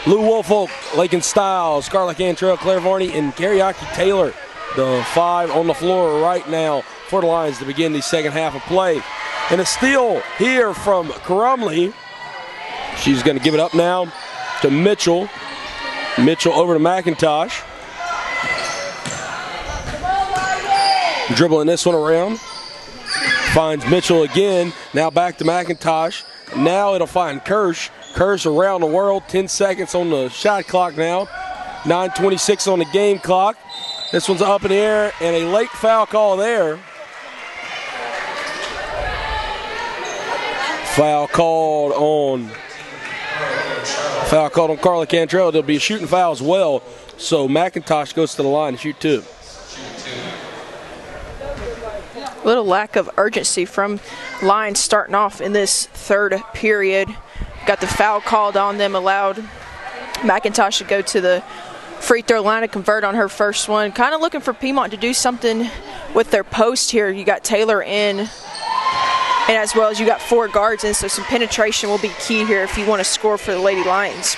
Lou Woolfolk, Lakin Styles, Scarlett Cantrell, Claire Varney, and Kariaki Taylor, the five on the floor right now for the Lions to begin the second half of play. And a steal here from Crumley. She's going to give it up now to Mitchell. Mitchell over to McIntosh. Dribbling this one around. Finds Mitchell again. Now back to McIntosh. Now it'll find Kirsch. Kirsch around the world. 10 seconds on the shot clock now. 9:26 on the game clock. This one's up in the air and a late foul call there. Foul called on Carla Cantrell. There'll be a shooting foul as well. So McIntosh goes to the line to shoot two. Little lack of urgency from Lions starting off in this third period. Got the foul called on them, allowed McIntosh to go to the free throw line to convert on her first one. Kind of looking for Piedmont to do something with their post here. You got Taylor in, and as well as you got four guards in, so some penetration will be key here if you want to score for the Lady Lions.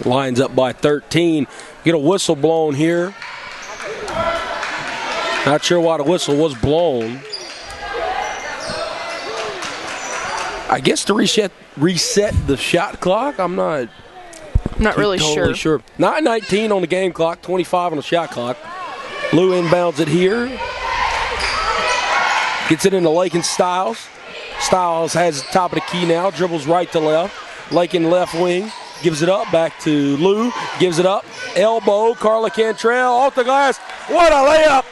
Lions up by 13. Get a whistle blown here. Not sure why the whistle was blown. I guess to reset the shot clock. I'm not really totally sure. 9:19 on the game clock, 25 on the shot clock. Lou inbounds it here. Gets it into Lakin Styles. Styles has the top of the key now. Dribbles right to left. Lakin left wing. Gives it up back to Lou. Gives it up. Elbow. Carla Cantrell off the glass. What a layup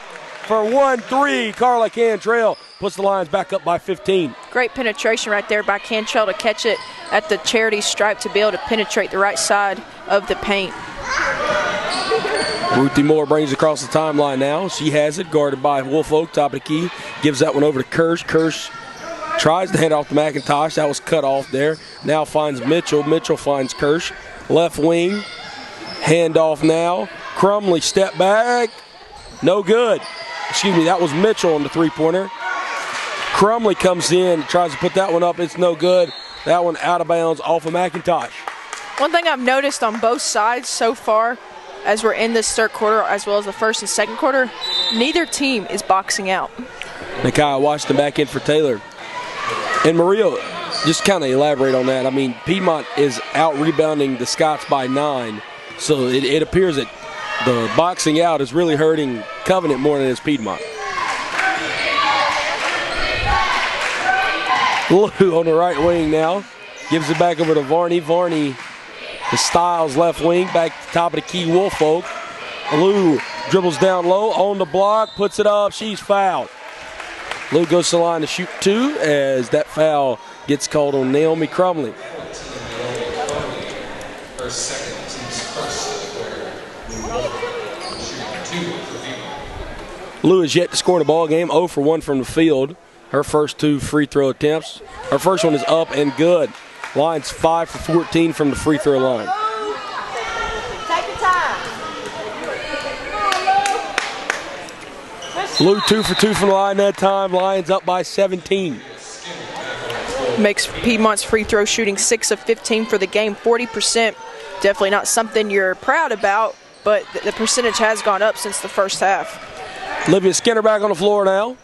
for 1-3. Carla Cantrell puts the Lions back up by 15. Great penetration right there by Cantrell to catch it at the charity stripe to be able to penetrate the right side of the paint. Ruthie Moore brings it across the timeline now. She has it, guarded by Woolfolk, top of the key. Gives that one over to Kirsch. Kirsch tries to hand off to McIntosh. That was cut off there. Now finds Mitchell. Mitchell finds Kirsch. Left wing. Handoff now. Crumley step back. No good. Excuse me, that was Mitchell on the three-pointer. Crumley comes in, tries to put that one up. It's no good. That one out of bounds off of McIntosh. One thing I've noticed on both sides so far as we're in this third quarter, as well as the first and second quarter, neither team is boxing out. Nakia Washington back in for Taylor. And Maria, just kind of elaborate on that. I mean, Piedmont is out-rebounding the Scots by 9. So it appears that the boxing out is really hurting Covenant more than it is Piedmont. Lou on the right wing now. Gives it back over to Varney. Varney, the Styles left wing. Back to the top of the key, Woolfolk. Lou dribbles down low on the block. Puts it up. She's fouled. Lou goes to the line to shoot two as that foul gets called on Naomi Crumley. Lou is yet to score in the ball game, 0 for 1 from the field. Her first two free throw attempts. Her first one is up and good. Lions 5 for 14 from the free throw line. Take your time. Lou 2 for 2 from the line that time. Lions up by 17. Makes Piedmont's free throw shooting 6 of 15 for the game, 40%. Definitely not something you're proud about, but the percentage has gone up since the first half. Olivia Skinner back on the floor now.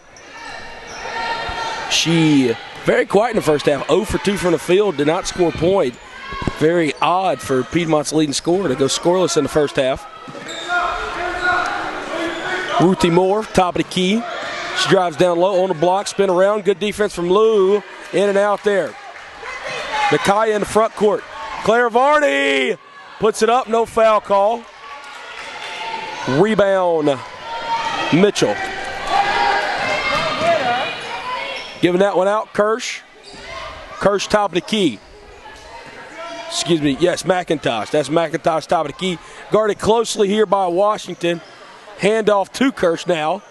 She very quiet in the first half. 0 for 2 from the field, did not score a point. Very odd for Piedmont's leading scorer to go scoreless in the first half. Ruthie Moore, top of the key. She drives down low on the block, spin around. Good defense from Lou. In and out there. Nakia in the front court. Claire Varney puts it up, no foul call. Rebound, Mitchell. Giving that one out, Kirsch. Kirsch top of the key. Excuse me, yes, McIntosh. That's McIntosh top of the key. Guarded closely here by Washington. Handoff to Kirsch now.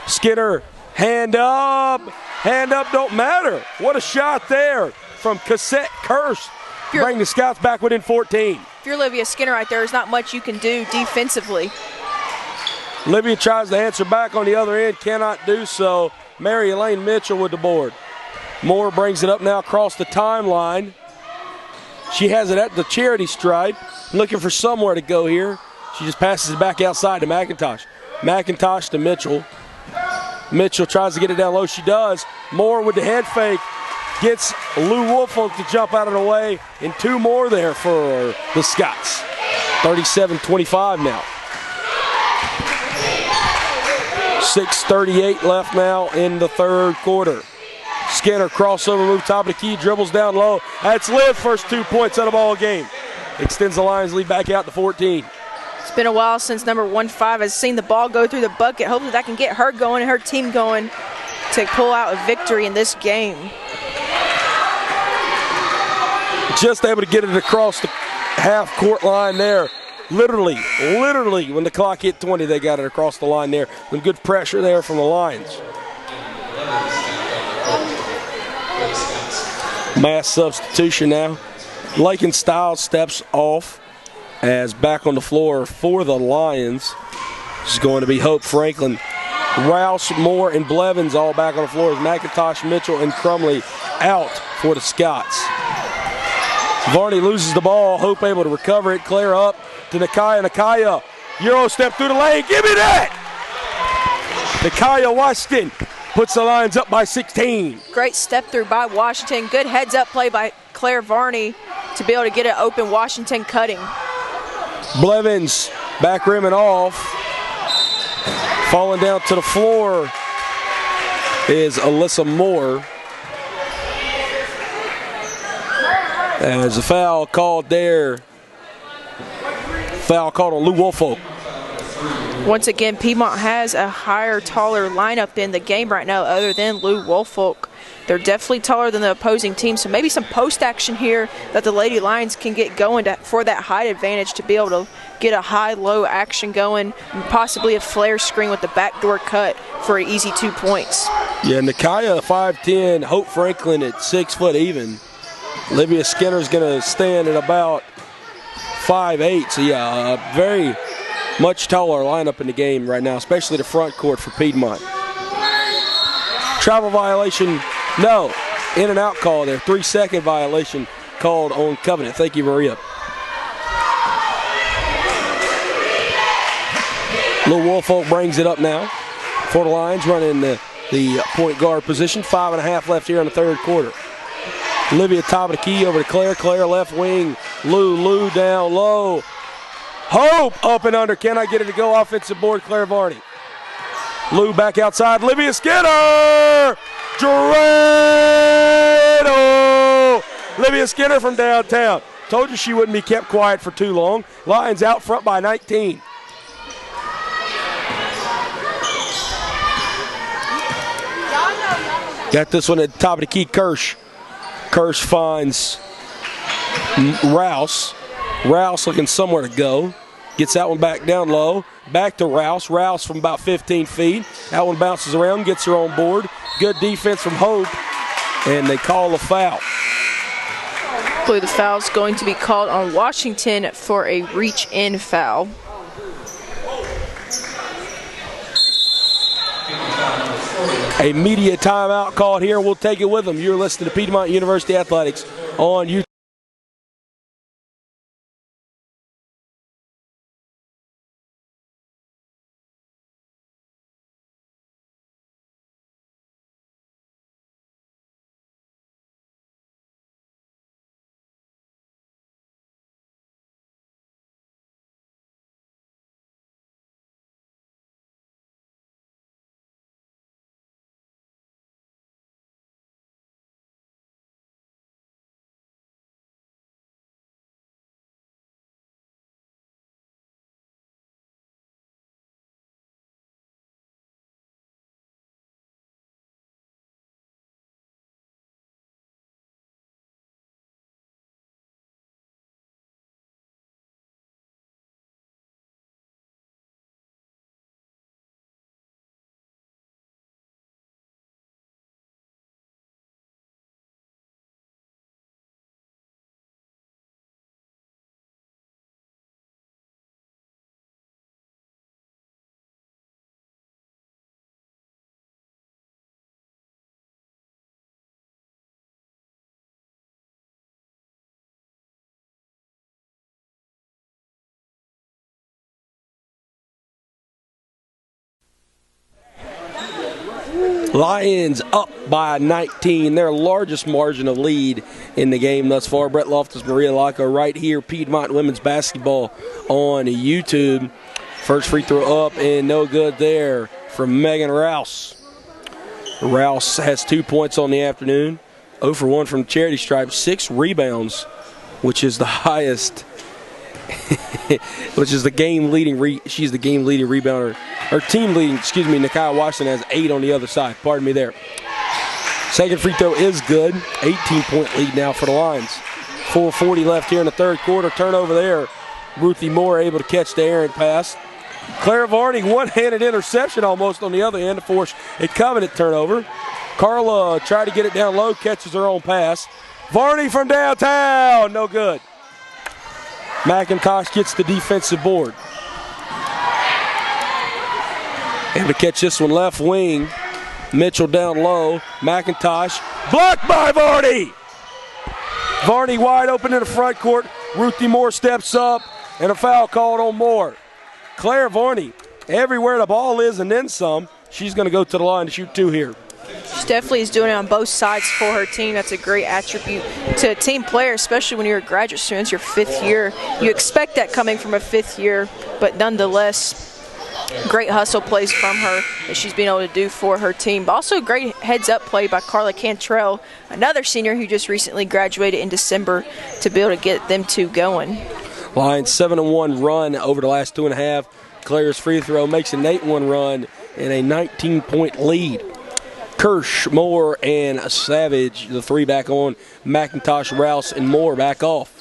Skinner, hand up. Hand up don't matter. What a shot there from Cassette Kirsch. Bring the Scouts back within 14. If you're Olivia Skinner right there, there's not much you can do defensively. Olivia tries to answer back on the other end, cannot do so. Mary Elaine Mitchell with the board. Moore brings it up now across the timeline. She has it at the charity stripe, looking for somewhere to go here. She just passes it back outside to McIntosh. McIntosh to Mitchell. Mitchell tries to get it down low. She does. Moore with the head fake. Gets Lou Woolfolk to jump out of the way. And 2 more there for the Scots. 37-25 now. 6:38 left now in the third quarter. Skinner crossover move, top of the key, dribbles down low. That's Liv, first 2 points of the ball game. Extends the Lions lead back out to 14. It's been a while since number 15 has seen the ball go through the bucket. Hopefully that can get her going and her team going to pull out a victory in this game. Just able to get it across the half-court line there. Literally, when the clock hit 20, they got it across the line there. Some good pressure there from the Lions. Mass substitution now. Lakin Stiles steps off as back on the floor for the Lions. This is going to be Hope Franklin. Rouse, Moore, and Blevins all back on the floor as McIntosh, Mitchell, and Crumley out for the Scots. Varney loses the ball. Hope able to recover it. Claire up to Nakaya. Nakaya, Euro step through the lane. Give me that! Nakaya Washington puts the Lions up by 16. Great step through by Washington. Good heads up play by Claire Varney to be able to get it open. Washington cutting. Blevins back rimming off. Falling down to the floor is Alyssa Moore. As a foul called there. Foul called on Lou Woolfolk. Once again, Piedmont has a higher, taller lineup in the game right now other than Lou Woolfolk. They're definitely taller than the opposing team, so maybe some post action here that the Lady Lions can get going for that height advantage to be able to get a high-low action going, and possibly a flare screen with the backdoor cut for an easy 2 points. Yeah, Nakaya 5'10", Hope Franklin at 6 foot even. Olivia Skinner's going to stand at about 5'8", so yeah, a very much taller lineup in the game right now, especially the front court for Piedmont. Travel violation, no. In and out call there. 3-second violation called on Covenant. Thank you, Maria. Lou Woolfolk brings it up now for the Lions, running the point guard position. 5.5 left here in the third quarter. Olivia top of the key over to Claire. Claire left wing. Lou down low. Hope up and under. Cannot get it to go. Offensive board, Claire Varney. Lou back outside. Olivia Skinner! Dorado! Olivia Skinner from downtown. Told you she wouldn't be kept quiet for too long. Lions out front by 19. Got this one at the top of the key, Kirsch. Kirsch finds Rouse. Rouse looking somewhere to go. Gets that one back down low. Back to Rouse. Rouse from about 15 feet. That one bounces around, gets her on board. Good defense from Hope. And they call a foul. I believe the foul is going to be called on Washington for a reach-in foul. A media timeout called here. We'll take it with them. You're listening to Piedmont University Athletics on YouTube. Lions up by 19, their largest margin of lead in the game thus far. Brett Loftus, Maria Laco right here, Piedmont Women's Basketball on YouTube. First free throw up and no good there from Megan Rouse. Rouse has 2 points on the afternoon, 0 for 1 from charity stripe, 6 rebounds, which is the highest, which is the game leading. She's the game leading rebounder. Her team leading, Nakia Washington has 8 on the other side. Pardon me there. Second free throw is good. 18-point lead now for the Lions. 4:40 left here in the third quarter. Turnover there. Ruthie Moore able to catch the errant pass. Claire Varney, one-handed interception almost on the other end to force a Covenant turnover. Carla tried to get it down low, catches her own pass. Varney from downtown, no good. McIntosh gets the defensive board. Able to catch this one left wing. Mitchell down low. McIntosh blocked by Varney. Varney wide open in the front court. Ruthie Moore steps up and a foul called on Moore. Claire Varney, everywhere the ball is and then some, she's going to go to the line to shoot 2 here. She definitely is doing it on both sides for her team. That's a great attribute to a team player, especially when you're a graduate student, your 5th year. You expect that coming from a 5th year, but nonetheless, great hustle plays from her that she's been able to do for her team. But also great heads-up play by Carla Cantrell, another senior who just recently graduated in December, to be able to get them 2 going. Lions 7-1 run over the last 2.5. Claire's free throw makes an 8-1 run and a 19-point lead. Kirsch, Moore, and Savage, the 3 back on. McIntosh, Rouse, and Moore back off.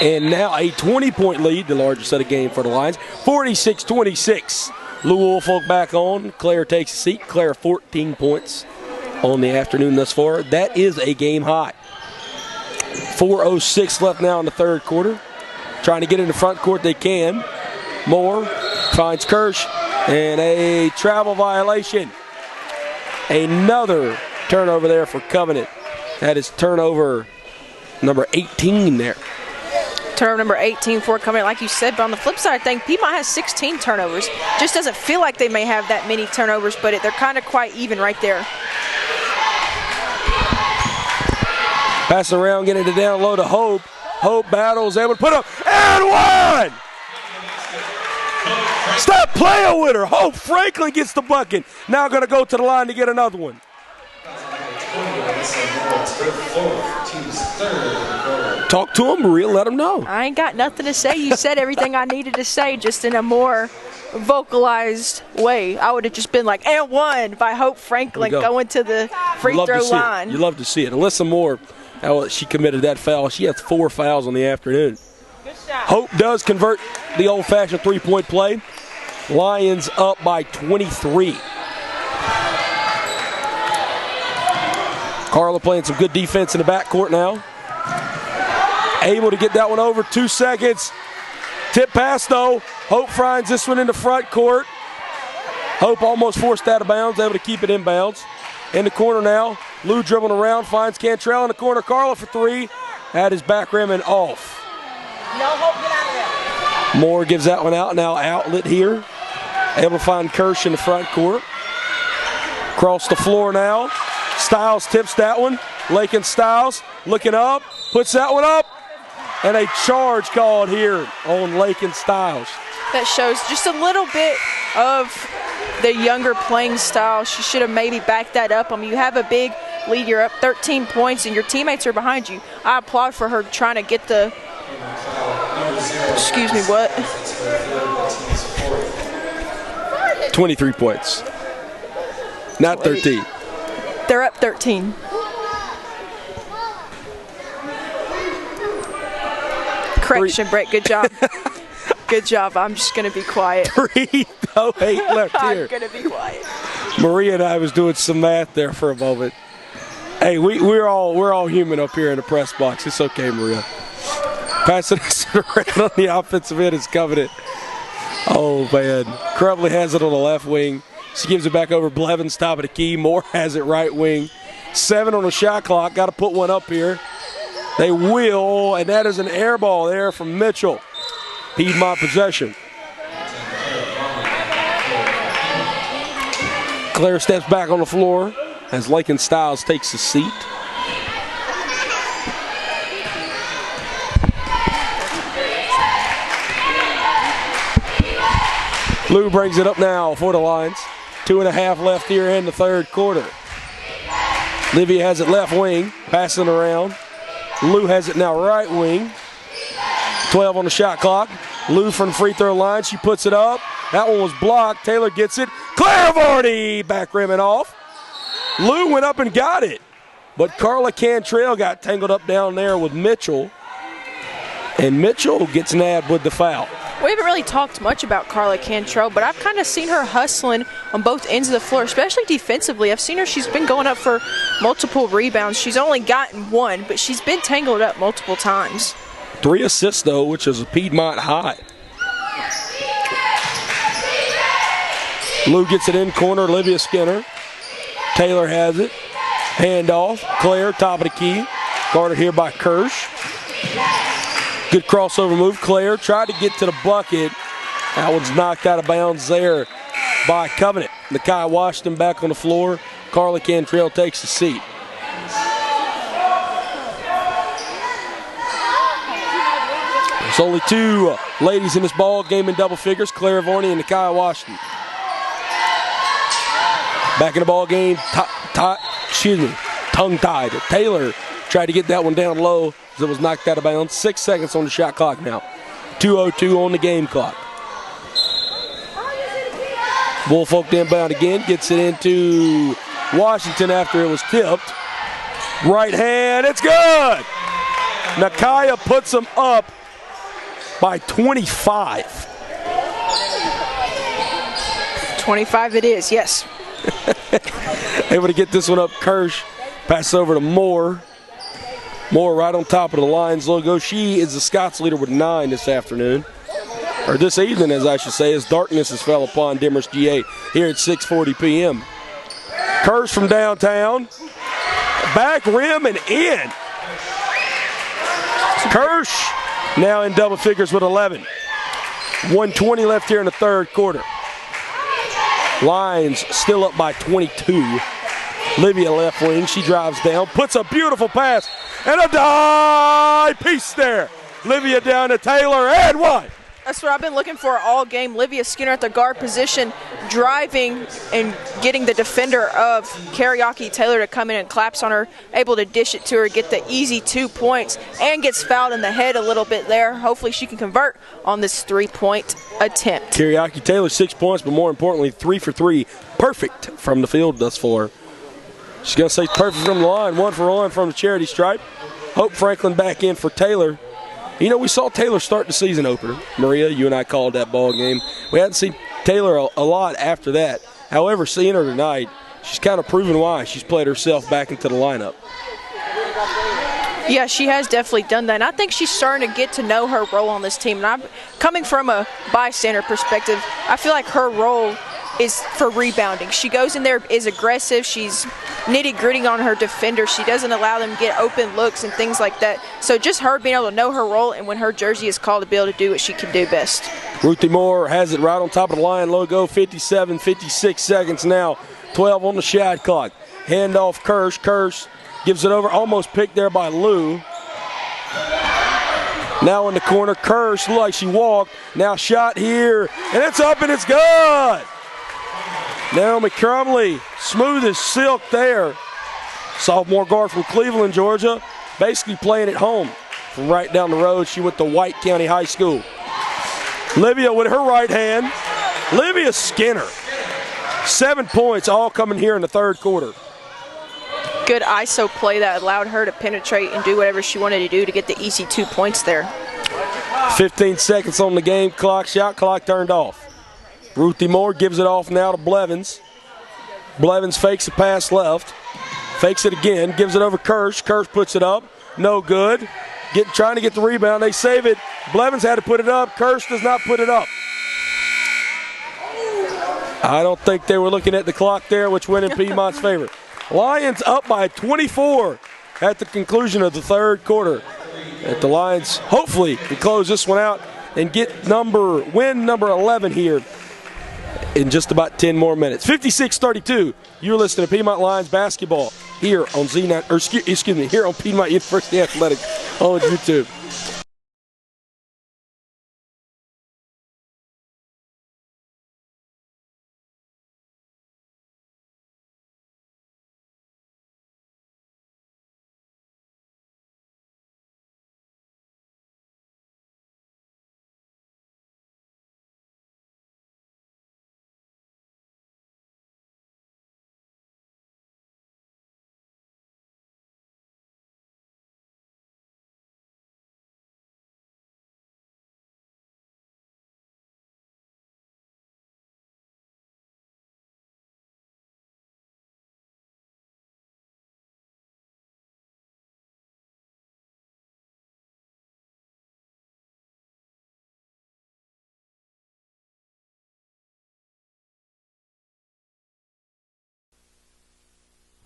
And now a 20-point lead, the largest of the game for the Lions. 46-26. Lou Woolfolk back on. Claire takes a seat. Claire 14 points on the afternoon thus far. That is a game high. 4:06 left now in the third quarter. Trying to get in the front court, they can. Moore finds Kirsch, and a travel violation. Another turnover there for Covenant. That is turnover number 18 there. Turnover number 18 for Covenant, like you said. But on the flip side, I think Piedmont has 16 turnovers. Just doesn't feel like they may have that many turnovers, but they're kind of quite even right there. Pass around, getting it down low to Hope. Hope battles, able to put up, and 1! Stop playing with her. Hope Franklin gets the bucket. Now going to go to the line to get another one. Talk to him, Maria. Let him know. I ain't got nothing to say. You said everything I needed to say, just in a more vocalized way. I would have just been like, and 1 by Hope Franklin going to the free throw line. You love to see it. Alyssa Moore, she committed that foul. She has 4 fouls on the afternoon. Hope does convert the old-fashioned 3-point play. Lions up by 23. Carla playing some good defense in the backcourt now. Able to get that one over. 2 seconds. Tip pass, though. Hope finds this one in the front court. Hope almost forced out of bounds, able to keep it in bounds. In the corner now. Lou dribbling around, finds Cantrell in the corner. Carla for 3. That is back rim and off. No, Hope, get out of there. Moore gives that one out. Now outlet here. Able to find Kirsch in the front court. Across the floor now. Stiles tips that one. Lakin Stiles looking up. Puts that one up. And a charge called here on Lakin Stiles. That shows just a little bit of the younger playing style. She should have maybe backed that up. I mean, you have a big lead. You're up 13 points, and your teammates are behind you. I applaud for her trying to get the – excuse me, what? 23 points. Not 13. They're up 13. Correction, Brett. Good job. Good job. I'm just going to be quiet. 3:08 left here. I'm going to be quiet. Maria and I was doing some math there for a moment. Hey, we're all human up here in the press box. It's okay, Maria. Passing it around on the offensive end is Covenant. Oh, man. Crumley has it on the left wing. She gives it back over. Blevins top of the key. Moore has it right wing. 7 on the shot clock. Got to put one up here. They will, and that is an air ball there from Mitchell. Piedmont possession. Claire steps back on the floor as Lakin Styles takes a seat. Lou brings it up now for the Lions. 2.5 left here in the third quarter. Livia has it left wing, passing around. Lou has it now right wing. 12 on the shot clock. Lou from the free throw line. She puts it up. That one was blocked. Taylor gets it. Claire Varney back rimming off. Lou went up and got it. But Carla Cantrell got tangled up down there with Mitchell. And Mitchell gets nabbed with the foul. We haven't really talked much about Carla Cantrell, but I've kind of seen her hustling on both ends of the floor, especially defensively. I've seen her, she's been going up for multiple rebounds. She's only gotten one, but she's been tangled up multiple times. 3 assists, though, which is a Piedmont high. Lou gets it in corner, Olivia Skinner. Taylor has it. Handoff. Claire, top of the key. Guarded here by Kirsch. Good crossover move. Claire tried to get to the bucket. That one's knocked out of bounds there by Covenant. Nakai Washington back on the floor. Carla Cantrell takes the seat. There's only 2 ladies in this ball game in double figures, Claire Varney and Nakai Washington. Back in the ball game, tongue-tied. Taylor tried to get that one down low as it was knocked out of bounds. 6 seconds on the shot clock now. 2:02 on the game clock. Woolfolk inbound again, gets it into Washington after it was tipped. Right hand, it's good! Nakaya puts them up by 25. 25 it is, yes. Able to get this one up. Kirsch pass over to Moore. Moore right on top of the Lions logo. She is the Scots leader with 9 this afternoon. Or this evening, as I should say, as darkness has fell upon Demorest GA here at 6:40 p.m. Kirsch from downtown. Back rim and in. Kirsch now in double figures with 11. 1:20 left here in the third quarter. Lions still up by 22. Livia left wing, she drives down, puts a beautiful pass, and a dive piece there. Livia down to Taylor, and one. That's what I've been looking for all game. Livia Skinner at the guard position, driving and getting the defender of Kariaki Taylor to come in and claps on her, able to dish it to her, get the easy 2 points, and gets fouled in the head a little bit there. Hopefully she can convert on this 3-point attempt. Kariaki Taylor 6 points, but more importantly, 3 for 3. Perfect from the field thus far. She's going to say perfect from the line, 1 for 1 from the charity stripe. Hope Franklin back in for Taylor. You know, we saw Taylor start the season opener. Maria, you and I called that ball game. We hadn't seen Taylor a lot after that. However, seeing her tonight, she's kind of proven why she's played herself back into the lineup. Yeah, she has definitely done that. And I think she's starting to get to know her role on this team. And I'm coming from a bystander perspective, I feel like her role is for rebounding. She goes in there, is aggressive. She's nitty-gritty on her defender. She doesn't allow them to get open looks and things like that. So just her being able to know her role and when her jersey is called to be able to do what she can do best. Ruthie Moore has it right on top of the Lion logo. 57, 56 seconds now. 12 on the shot clock. Handoff Kirsch. Kirsch gives it over. Almost picked there by Lou. Now in the corner. Kirsch looked like she walked. Now shot here. And it's up and it's good. Naomi Crumley, smooth as silk there. Sophomore guard from Cleveland, Georgia. Basically playing at home from right down the road. She went to White County High School. Livia with her right hand. Livia Skinner. 7 points, all coming here in the third quarter. Good ISO play that allowed her to penetrate and do whatever she wanted to do to get the easy 2 points there. 15 seconds on the game clock. Shot clock turned off. Ruthie Moore gives it off now to Blevins. Blevins fakes a pass left. Fakes it again. Gives it over Kirsch. Kirsch puts it up. No good. Trying to get the rebound. They save it. Blevins had to put it up. Kirsch does not put it up. I don't think they were looking at the clock there, which went in Piedmont's favor. Lions up by 24 at the conclusion of the third quarter. The Lions hopefully can close this one out and get win number 11 here in just about 10 more minutes. 56-32. You're listening to Piedmont Lions basketball here on Z9, or excuse me, here on Piedmont University Athletics on YouTube.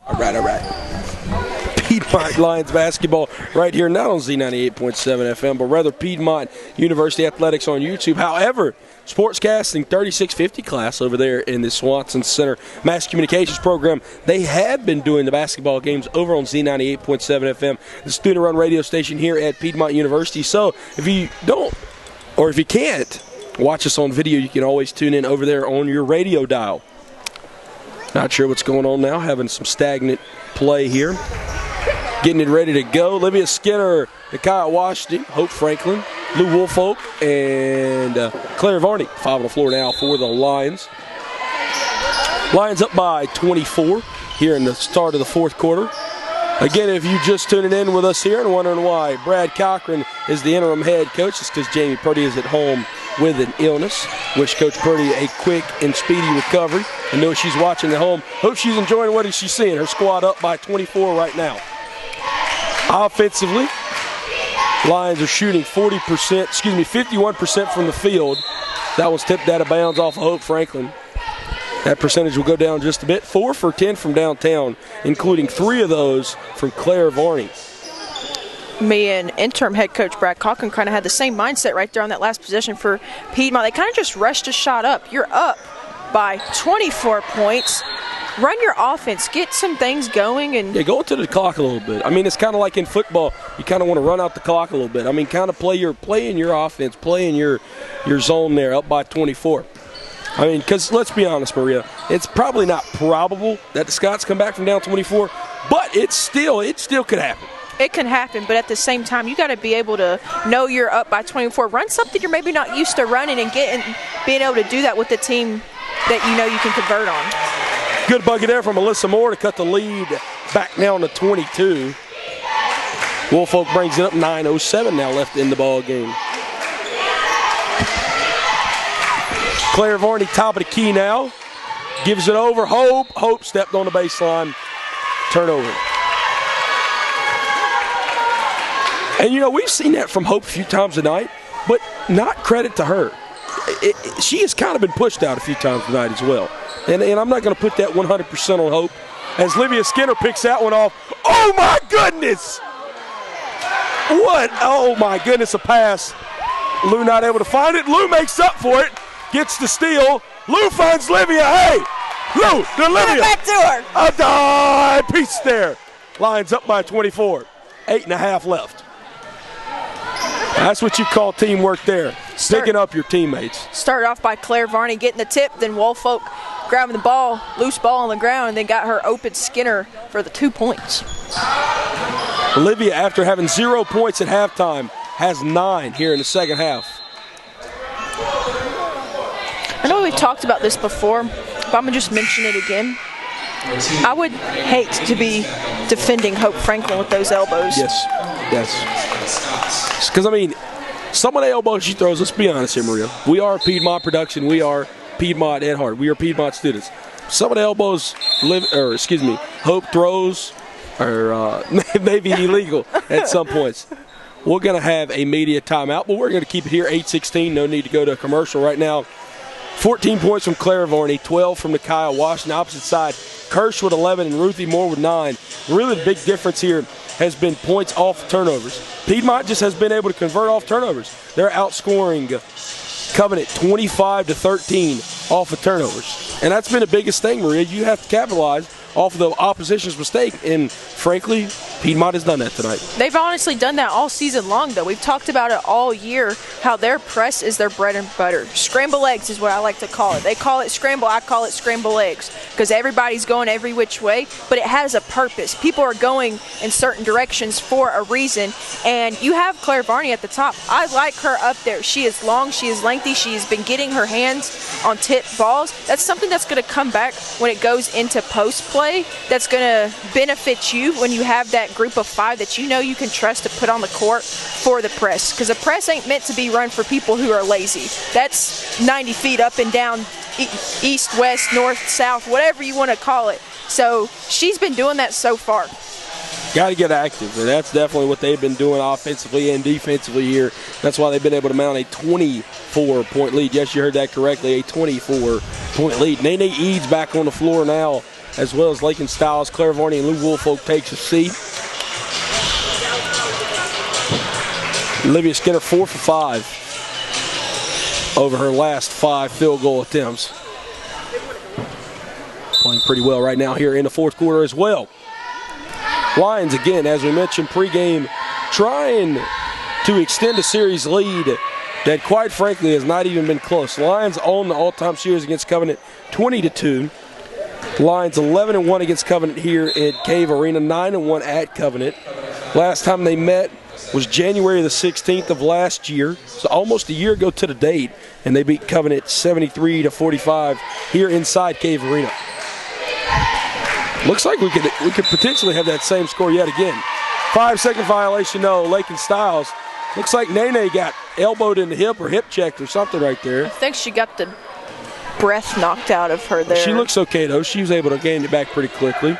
All right. Piedmont Lions basketball right here, not on Z98.7 FM, but rather Piedmont University Athletics on YouTube. However, sportscasting 3650 class over there in the Swanson Center Mass Communications program, they had been doing the basketball games over on Z98.7 FM, the student-run radio station here at Piedmont University. So if you don't, or if you can't watch us on video, you can always tune in over there on your radio dial. Not sure what's going on now, having some stagnant play here. Getting it ready to go. Olivia Skinner, Nakia Washington, Hope Franklin, Lou Woolfolk, and Claire Varney. 5 on the floor now for the Lions. Lions up by 24 here in the start of the fourth quarter. Again, if you just tuning in with us here and wondering why Brad Cochran is the interim head coach, it's because Jamie Purdy is at home with an illness. Wish Coach Purdy a quick and speedy recovery. I know she's watching at home. Hope she's enjoying what she's seeing. Her squad up by 24 right now. Offensively, Lions are shooting 51% from the field. That was tipped out of bounds off of Hope Franklin. That percentage will go down just a bit. 4 for 10 from downtown, including 3 of those from Claire Varney. Me and interim head coach Brad Cochran kind of had the same mindset right there on that last possession for Piedmont. They kind of just rushed a shot up. You're up by 24 points. Run your offense. Get some things going. And yeah, go into the clock a little bit. I mean, it's kind of like in football. You kind of want to run out the clock a little bit. I mean, kind of play in your offense, play in your zone there, up by 24. I mean, because let's be honest, Maria, it's probably not probable that the Scots come back from down 24, but it still could happen. It can happen, but at the same time, you got to be able to know you're up by 24. Run something you're maybe not used to running and being able to do that with the team that you know you can convert on. Good bucket there from Alyssa Moore to cut the lead back down to 22. Woolfolk brings it up. 9:07 now left in the ball game. Claire Varney, top of the key now. Gives it over. Hope. Hope stepped on the baseline. Turnover. And, you know, we've seen that from Hope a few times tonight, but not credit to her. She has kind of been pushed out a few times tonight as well. And I'm not going to put that 100% on Hope. As Olivia Skinner picks that one off. Oh, my goodness! What? Oh, my goodness, a pass. Lou not able to find it. Lou makes up for it. Gets the steal. Lou finds Livia. Hey! Lou, to Livia. Back to her. A die piece there. Lions up by 24. 8.5 left. That's what you call teamwork there. Picking up your teammates. Started off by Claire Varney getting the tip, then Woolfolk grabbing the ball, loose ball on the ground, and then got her open Skinner for the 2 points. Olivia, after having 0 points at halftime, has 9 here in the second half. I know we've talked about this before, but I'm going to just mention it again. I would hate to be defending Hope Franklin with those elbows. Yes. Because, I mean, some of the elbows she throws, let's be honest here, Maria. We are Piedmont production. We are Piedmont at heart. We are Piedmont students. Some of the elbows, Hope throws are maybe illegal at some points. We're going to have a media timeout, but we're going to keep it here, 8:16. No need to go to a commercial right now. 14 points from Claire Varney, 12 from Nakia Washington. Opposite side, Kirsch with 11 and Ruthie Moore with 9. Really the big difference here has been points off turnovers. Piedmont just has been able to convert off turnovers. They're outscoring Covenant 25-13 off of turnovers. And that's been the biggest thing, Maria. You have to capitalize off of the opposition's mistake. And frankly, Piedmont has done that tonight. They've honestly done that all season long, though. We've talked about it all year, how their press is their bread and butter. Scramble eggs is what I like to call it. They call it scramble, I call it scramble eggs, because everybody's going every which way, but it has a purpose. People are going in certain directions for a reason, and you have Claire Varney at the top. I like her up there. She is long, she is lengthy, she has been getting her hands on tip balls. That's something that's going to come back when it goes into post play. That's going to benefit you when you have that group of 5 that you know you can trust to put on the court for the press, because the press ain't meant to be run for people who are lazy. That's 90 feet up and down, east, west, north, south, whatever you want to call it. So she's been doing that so far. Got to get active, and that's definitely what they've been doing offensively and defensively here. That's why they've been able to mount a 24-point lead. Yes, you heard that correctly, a 24-point lead. Nene Eads back on the floor now, as well as Lakin Stiles. Claire Varney and Lou Woolfolk takes a seat. Olivia Skinner 4 for 5 over her last 5 field goal attempts. Playing pretty well right now here in the fourth quarter as well. Lions, again, as we mentioned pregame, trying to extend a series lead that, quite frankly, has not even been close. Lions own the all-time series against Covenant 20-2. Lions 11-1 against Covenant here at Cave Arena, 9-1 at Covenant. Last time they met was January the 16th of last year, so almost a year ago to the date, and they beat Covenant 73-45 here inside Cave Arena. Looks like we could potentially have that same score yet again. 5-second violation, no. Lakin Stiles. Looks like Nene got elbowed in the hip or hip checked or something right there. I think she got the breath knocked out of her there. She looks okay, though. She was able to gain it back pretty quickly.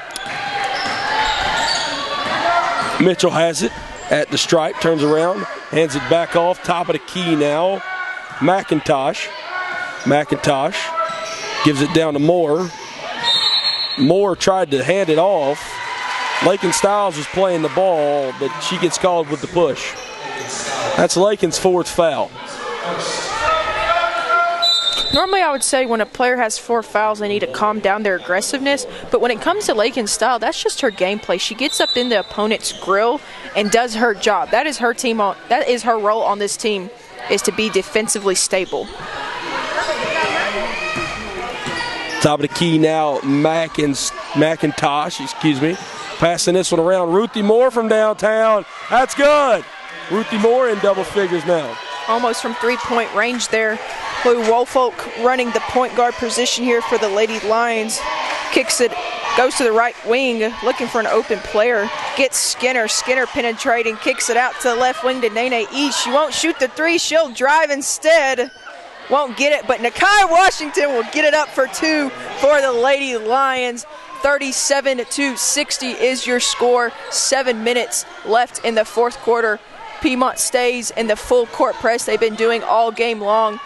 Mitchell has it at the stripe, turns around, hands it back off, top of the key now. McIntosh gives it down to Moore. Moore tried to hand it off. Lakin Stiles was playing the ball, but she gets called with the push. That's Lakin's 4th foul. Normally I would say when a player has 4 fouls, they need to calm down their aggressiveness. But when it comes to Lakin Stiles, that's just her gameplay. She gets up in the opponent's grill and does her job. That is her team. That is her role on this team, is to be defensively stable. Top of the key now, McIntosh, passing this one around. Ruthie Moore from downtown. That's good. Ruthie Moore in double figures now. Almost from 3-point range there. Lou Woolfolk running the point guard position here for the Lady Lions. Kicks it, goes to the right wing, looking for an open player. Gets Skinner. Skinner penetrating, kicks it out to the left wing to Nene East. She won't shoot the 3, she'll drive instead. Won't get it, but Nakai Washington will get it up for 2 for the Lady Lions. 37-60 is your score. 7 minutes left in the fourth quarter. Piedmont stays in the full court press they've been doing all game long.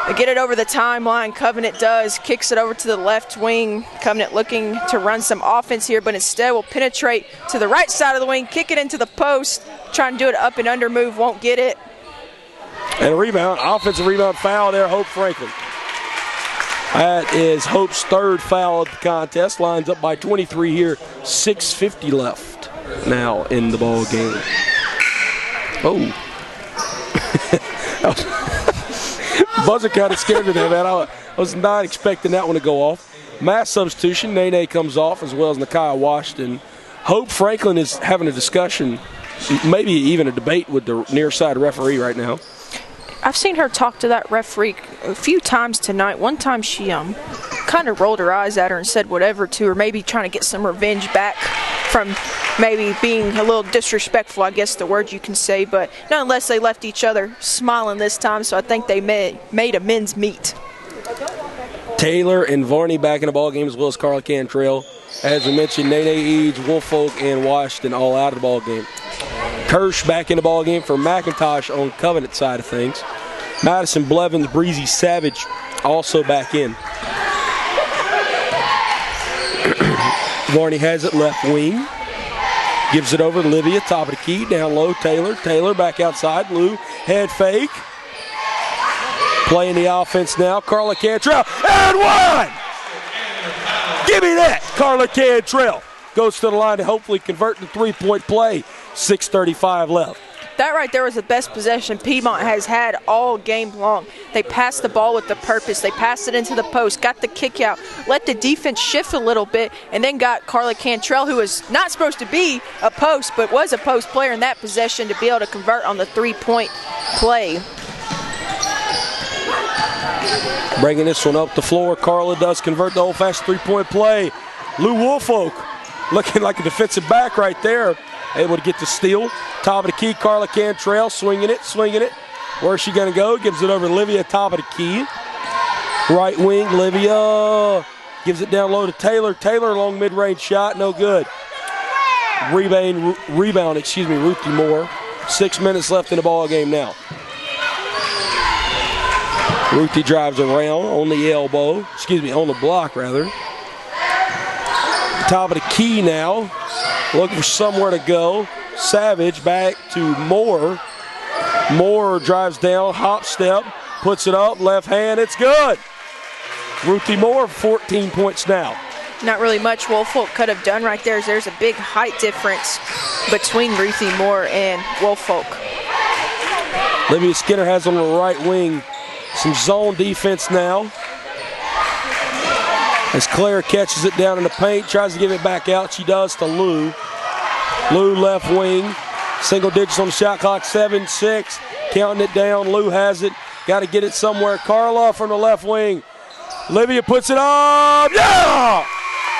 They get it over the timeline. Covenant does. Kicks it over to the left wing. Covenant looking to run some offense here, but instead will penetrate to the right side of the wing, kick it into the post, try and do it up and under move, won't get it. And a rebound, offensive rebound foul there, Hope Franklin. That is Hope's 3rd foul of the contest. Lines up by 23 here, 6:50 left now in the ball game. Oh. Buzzer kind of scared me there, man. I was not expecting that one to go off. Mass substitution, Nene comes off as well as Nakai Washington. Hope Franklin is having a discussion, maybe even a debate with the near side referee right now. I've seen her talk to that referee a few times tonight. One time she kind of rolled her eyes at her and said whatever to her, maybe trying to get some revenge back from maybe being a little disrespectful, I guess the word you can say. But nonetheless, they left each other smiling this time, so I think they made amends meet. Taylor and Varney back in the ballgame, as well as Carla Cantrell. As we mentioned, Nene Eads, Woolfolk, and Washington all out of the ballgame. Kirsch back in the ballgame for McIntosh on Covenant side of things. Madison Blevins, Breezy Savage also back in. Varney has it left wing. Gives it over to Livia, top of the key, down low, Taylor. Taylor back outside, Lou, head fake. Playing the offense now, Carla Cantrell, and one! Give me that! Carla Cantrell goes to the line to hopefully convert the three-point play. 6:35 left. That right there was the best possession Piedmont has had all game long. They passed the ball with the purpose. They passed it into the post, got the kick out, let the defense shift a little bit, and then got Carla Cantrell, who was not supposed to be a post, but was a post player in that possession, to be able to convert on the three-point play. Bringing this one up the floor, Carla does convert the old-fashioned three-point play. Lou Woolfolk looking like a defensive back right there. Able to get the steal. Top of the key, Carla Cantrell swinging it. Where's she going to go? Gives it over to Livia, top of the key. Right wing, Livia gives it down low to Taylor. Taylor, long mid-range shot, no good. Rebound, Ruthie Moore. 6 minutes left in the ball game now. Ruthie drives around on the on the block rather. Top of the key now. Looking for somewhere to go. Savage back to Moore. Moore drives down, hop step, puts it up, left hand, it's good. Ruthie Moore, 14 points now. Not really much Woolfolk could have done right there. There's a big height difference between Ruthie Moore and Woolfolk. Olivia Skinner has on the right wing some zone defense now. As Claire catches it down in the paint, tries to give it back out. She does to Lou. Lou left wing, single digits on the shot clock, 7-6. Counting it down, Lou has it. Got to get it somewhere. Carla from the left wing. Olivia puts it up, yeah!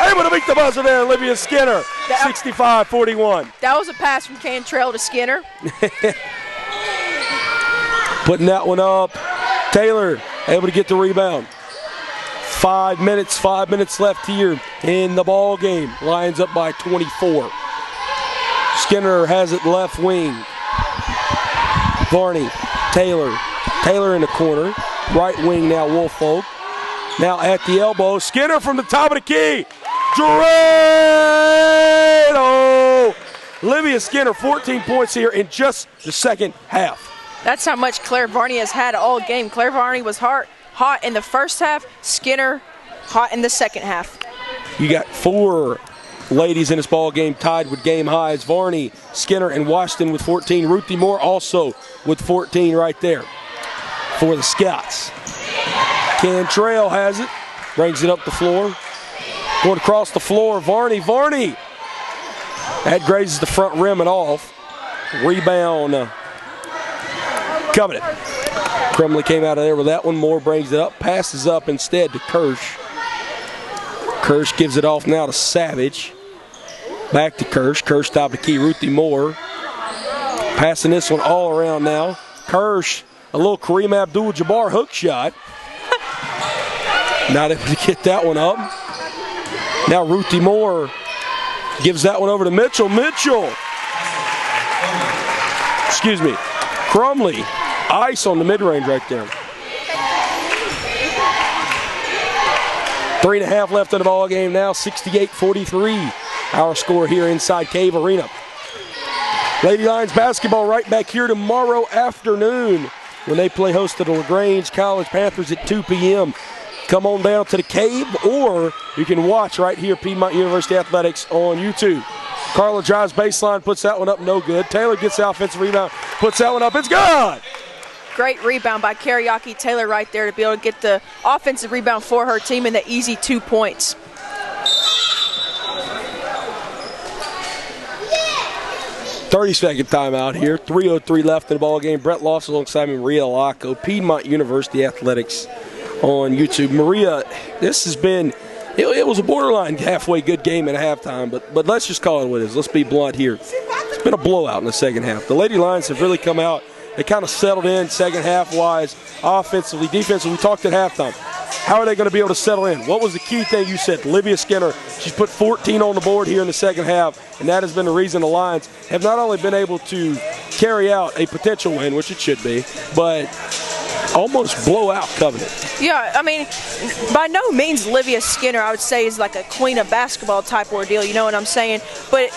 Able to beat the buzzer there, Olivia Skinner, 65-41. That was a pass from Cantrell to Skinner. Putting that one up. Taylor able to get the rebound. 5 minutes left here in the ball game. Lions up by 24. Skinner has it left wing. Varney, Taylor in the corner. Right wing now, Woolfolk. Now at the elbow, Skinner from the top of the key. Dorado! Olivia Skinner, 14 points here in just the second half. That's how much Claire Varney has had all game. Claire Varney was hot in the first half. Skinner hot in the second half. You got 4 ladies in this ball game tied with game highs. Varney, Skinner, and Washington with 14. Ruthie Moore also with 14 right there for the Scouts. Cantrell has it, brings it up the floor. Going across the floor, Varney. That grazes the front rim and off. Rebound, Covenant. Crumley came out of there with that one. Moore brings it up, passes up instead to Kirsch. Kirsch gives it off now to Savage. Back to Kirsch. Kirsch top of the key. Ruthie Moore passing this one all around now. Kirsch, a little Kareem Abdul-Jabbar hook shot. Not able to get that one up. Now Ruthie Moore gives that one over to Mitchell. Crumley. Ice on the mid-range right there. 3.5 left in the ball game now, 68-43. Our score here inside Cave Arena. Lady Lions basketball right back here tomorrow afternoon when they play host to the LaGrange College Panthers at 2 p.m. Come on down to the Cave, or you can watch right here Piedmont University Athletics on YouTube. Carla drives baseline, puts that one up, no good. Taylor gets the offensive rebound, puts that one up, it's good! Great rebound by Karaoke Taylor right there to be able to get the offensive rebound for her team and the easy 2 points. Thirty-second timeout here. 3:03 left in the ball game. Brett Loss alongside me, Maria Laco, Piedmont University Athletics on YouTube. Maria, this has been, it was a borderline halfway good game at halftime, but let's just call it what it is. Let's be blunt here. It's been a blowout in the second half. The Lady Lions have really come out. They kind of settled in second half-wise, offensively, defensively. We talked at halftime. How are they going to be able to settle in? What was the key thing you said? Olivia Skinner, she's put 14 on the board here in the second half, and that has been the reason the Lions have not only been able to carry out a potential win, which it should be, but almost blow out Covenant. Yeah, I mean, by no means Olivia Skinner, I would say, is like a queen of basketball type ordeal, you know what I'm saying? But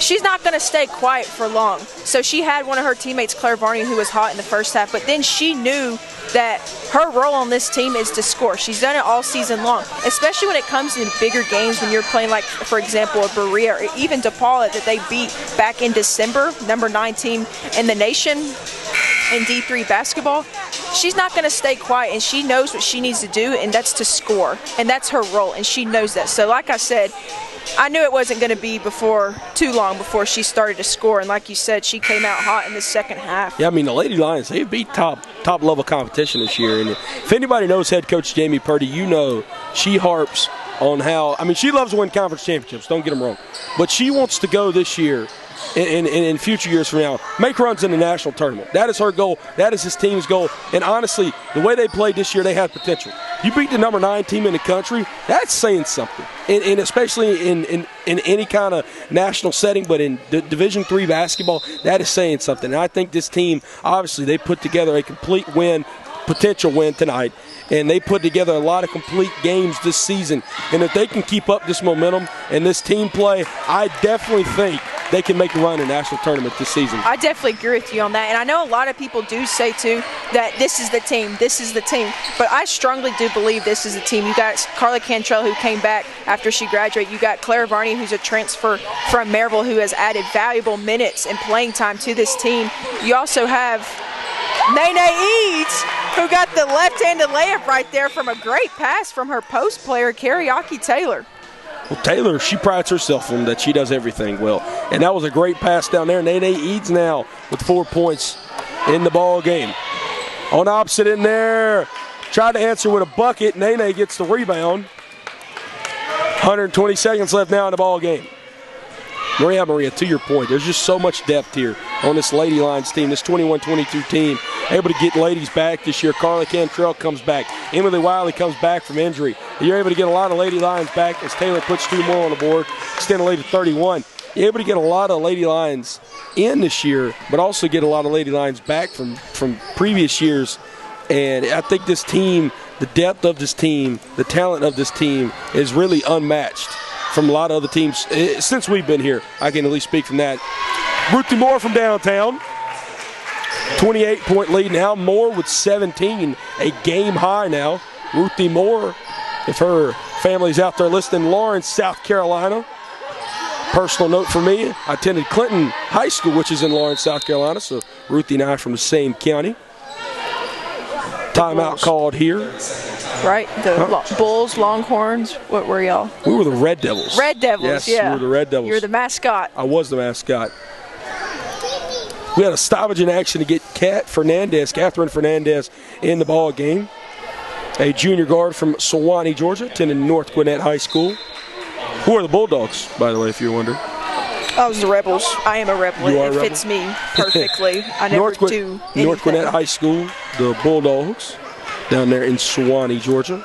she's not going to stay quiet for long. So she had one of her teammates, Claire Varney, who was hot in the first half, but then she knew that her role on this team is to score. She's done it all season long, especially when it comes in bigger games when you're playing, like, for example, a Berea or even DePaul that they beat back in December, number 9 team in the nation in D3 basketball. She's not going to stay quiet, and she knows what she needs to do, and that's to score, and that's her role, and she knows that. So like I said, I knew it wasn't going to be too long before she started to score, and like you said, she came out hot in the second half. Yeah, I mean, the Lady Lions, they beat top level competition this year, and if anybody knows head coach Jamie Purdy, you know she harps on how, I mean, she loves to win conference championships, don't get them wrong, but she wants to go this year in future years from now, make runs in the national tournament. That is her goal. That is his team's goal. And honestly, the way they played this year, they had potential. You beat the number 9 team in the country, that's saying something. And especially in any kind of national setting, but in Division III basketball, that is saying something. And I think this team, obviously, they put together a complete win, potential win tonight. And they put together a lot of complete games this season. And if they can keep up this momentum and this team play, I definitely think they can make a run in the national tournament this season. I definitely agree with you on that. And I know a lot of people do say, too, that this is the team, this is the team. But I strongly do believe this is the team. You got Carla Cantrell, who came back after she graduated. You got Claire Varney, who's a transfer from Maryville, who has added valuable minutes and playing time to this team. You also have Nene Eads, who got the left-handed layup right there from a great pass from her post player, Kariaki Taylor. Well, Taylor, she prides herself on that she does everything well. And that was a great pass down there. Nene Eads now with 4 points in the ball game. On opposite in there, tried to answer with a bucket. Nene gets the rebound. 120 seconds left now in the ball game. Maria, to your point, there's just so much depth here on this Lady Lions team, this 21-22 team. Able to get ladies back this year. Carla Cantrell comes back. Emily Wiley comes back from injury. You're able to get a lot of Lady Lions back as Taylor puts 2 more on the board, extend the lead to 31. You're able to get a lot of Lady Lions in this year, but also get a lot of Lady Lions back from previous years. And I think this team, the depth of this team, the talent of this team is really unmatched from a lot of other teams since we've been here. I can at least speak from that. Ruthie Moore from downtown, 28-point lead now. Moore with 17, a game high now. Ruthie Moore, if her family's out there listening, Lawrence, South Carolina. Personal note for me, I attended Clinton High School, which is in Lawrence, South Carolina, so Ruthie and I are from the same county. Timeout called here. Right, the Bulls, Longhorns, what were y'all? We were the Red Devils. Red Devils, yes, yeah. We were the Red Devils. You're the mascot. I was the mascot. We had a stoppage in action to get Catherine Fernandez in the ball game. A junior guard from Sewanee, Georgia, attended North Gwinnett High School. Who are the Bulldogs, by the way, if you're wondering? I was the Rebels. I am a Rebel. You are a rebel? Fits me perfectly. I never do anything. North Gwinnett High School, the Bulldogs, down there in Sewanee, Georgia.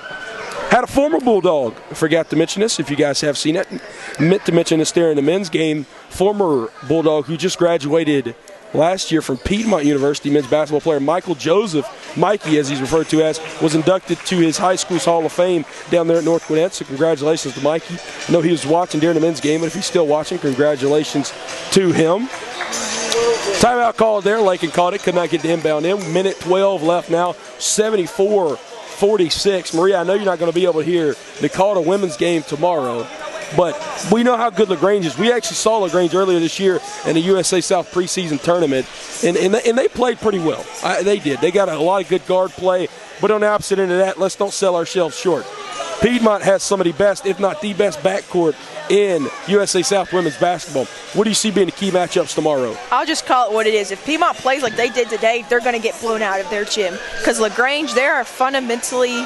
Had a former Bulldog. I forgot to mention this. If you guys have seen it, meant to mention this there in the men's game. Former Bulldog who just graduated last year from Piedmont University, men's basketball player Michael Joseph, Mikey as he's referred to as, was inducted to his high school's Hall of Fame down there at North Gwinnett. So congratulations to Mikey. I know he was watching during the men's game, but if he's still watching, congratulations to him. Timeout called there. Lakin caught it, could not get the inbound in. Minute 12 left now, 74-46. Maria, I know you're not going to be able to hear the call to women's game tomorrow, but we know how good LaGrange is. We actually saw LaGrange earlier this year in the USA South preseason tournament, and they played pretty well. They did. They got a lot of good guard play, but on the opposite end of that, let's don't sell ourselves short. Piedmont has some of the best, if not the best, backcourt in USA South women's basketball. What do you see being the key matchups tomorrow? I'll just call it what it is. If Piedmont plays like they did today, they're going to get blown out of their gym. Because LaGrange, they're a fundamentally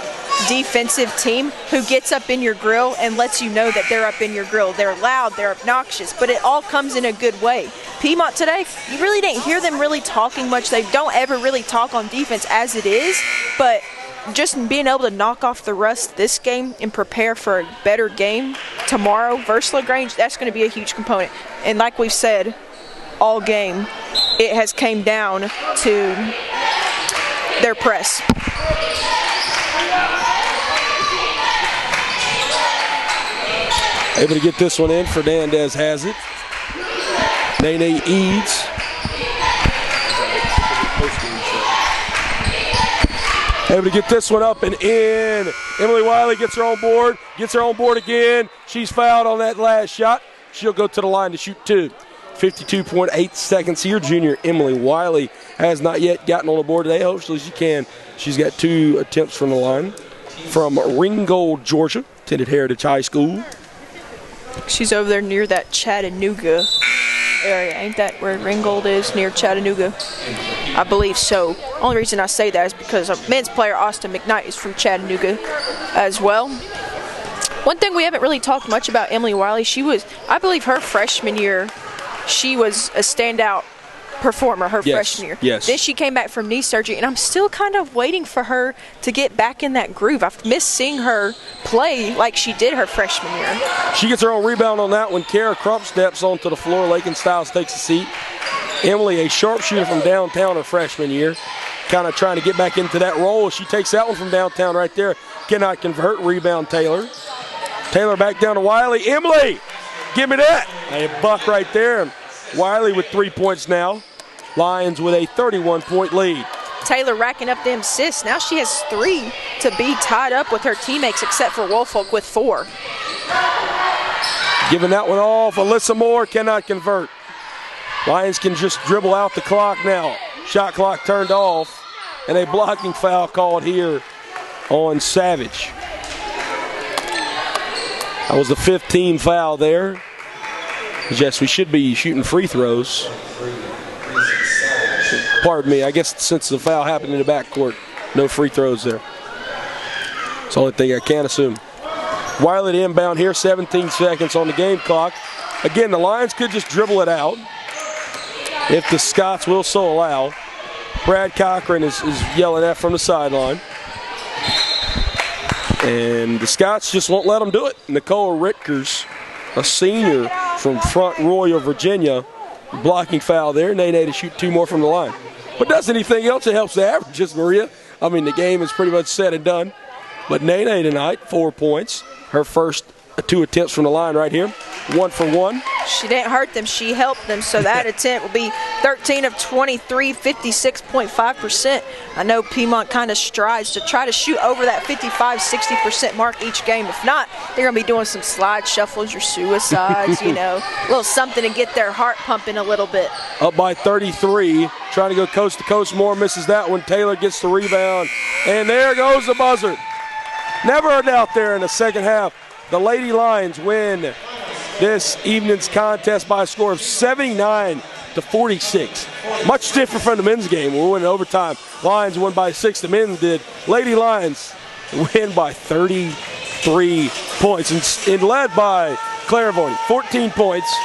defensive team who gets up in your grill and lets you know that they're up in your grill. They're loud, they're obnoxious, but it all comes in a good way. Piedmont today, you really didn't hear them really talking much. They don't ever really talk on defense as it is, but just being able to knock off the rust this game and prepare for a better game tomorrow versus LaGrange, that's going to be a huge component. And like we've said all game, it has came down to their press. Able to get this one in. Fernandez has it. Nene Eads. Able to get this one up and in. Emily Wiley gets her on board. Gets her on board again. She's fouled on that last shot. She'll go to the line to shoot 2. 52.8 seconds here. Junior Emily Wiley has not yet gotten on the board today. Hopefully she can. She's got 2 attempts from the line. From Ringgold, Georgia. Attended Heritage High School. She's over there near that Chattanooga area. Ain't that where Ringgold is, near Chattanooga? I believe so. Only reason I say that is because our men's player, Austin McKnight, is from Chattanooga as well. One thing we haven't really talked much about Emily Wiley, she was, I believe her freshman year, she was a standout performer freshman year. Yes. Then she came back from knee surgery, and I'm still kind of waiting for her to get back in that groove. I've missed seeing her play like she did her freshman year. She gets her own rebound on that one. Kara Crump steps onto the floor. Lakin Styles takes a seat. Emily, a sharpshooter from downtown her freshman year, kind of trying to get back into that role. She takes that one from downtown right there. Cannot convert. Rebound Taylor. Taylor back down to Wiley. Emily, give me that. A buck right there. Wiley with 3 points now. Lions with a 31-point lead. Taylor racking up them assists. Now she has 3 to be tied up with her teammates, except for Woolfolk with 4. Giving that one off. Alyssa Moore cannot convert. Lions can just dribble out the clock now. Shot clock turned off, and a blocking foul called here on Savage. That was the 15 foul there. Yes, we should be shooting free throws. Pardon me, I guess since the foul happened in the backcourt, no free throws there. That's the only thing I can assume. Wiley to inbound here, 17 seconds on the game clock. Again, the Lions could just dribble it out if the Scots will so allow. Brad Cochran is yelling at from the sideline. And the Scots just won't let them do it. Nicole Ritkers, a senior from Front Royal, Virginia, blocking foul there. Nene to shoot 2 more from the line. But does anything else, it helps the averages, Maria. I mean, the game is pretty much said and done. But Nene tonight, 4 points. Her first 2 attempts from the line right here. 1 for 1. She didn't hurt them, she helped them. So that attempt will be 13 of 23, 56.5%. I know Piedmont kind of strives to try to shoot over that 55-60% mark each game. If not, they're going to be doing some slide shuffles or suicides, you know, a little something to get their heart pumping a little bit. Up by 33, trying to go coast to coast. Moore misses that one. Taylor gets the rebound, and there goes the buzzer. Never a doubt there in the second half. The Lady Lions win this evening's contest by a score of 79-46. Much different from the men's game. We're winning overtime. Lions won by 6. The men did. Lady Lions win by 33 points and led by Claire Vorney. 14 points,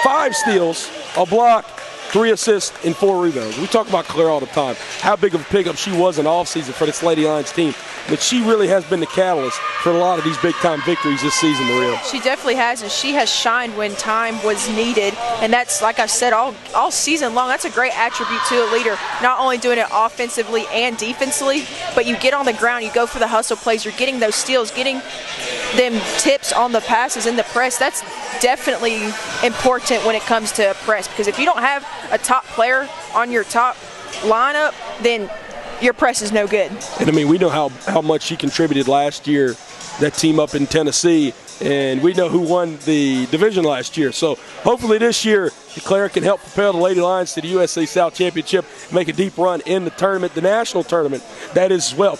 5 steals, a block, 3 assists, and 4 rebounds. We talk about Claire all the time, how big of a pickup she was in offseason for this Lady Lions team. But she really has been the catalyst for a lot of these big-time victories this season, Maria. She definitely has, and she has shined when time was needed. And that's, like I said, all season long, that's a great attribute to a leader, not only doing it offensively and defensively, but you get on the ground, you go for the hustle plays, you're getting those steals, getting them tips on the passes in the press. That's definitely important when it comes to a press, because if you don't have a top player on your top lineup, then your press is no good. And I mean, we know how much she contributed last year, that team up in Tennessee, and we know who won the division last year. So hopefully this year, Claire can help propel the Lady Lions to the USA South Championship, make a deep run in the tournament, the national tournament, that is as well.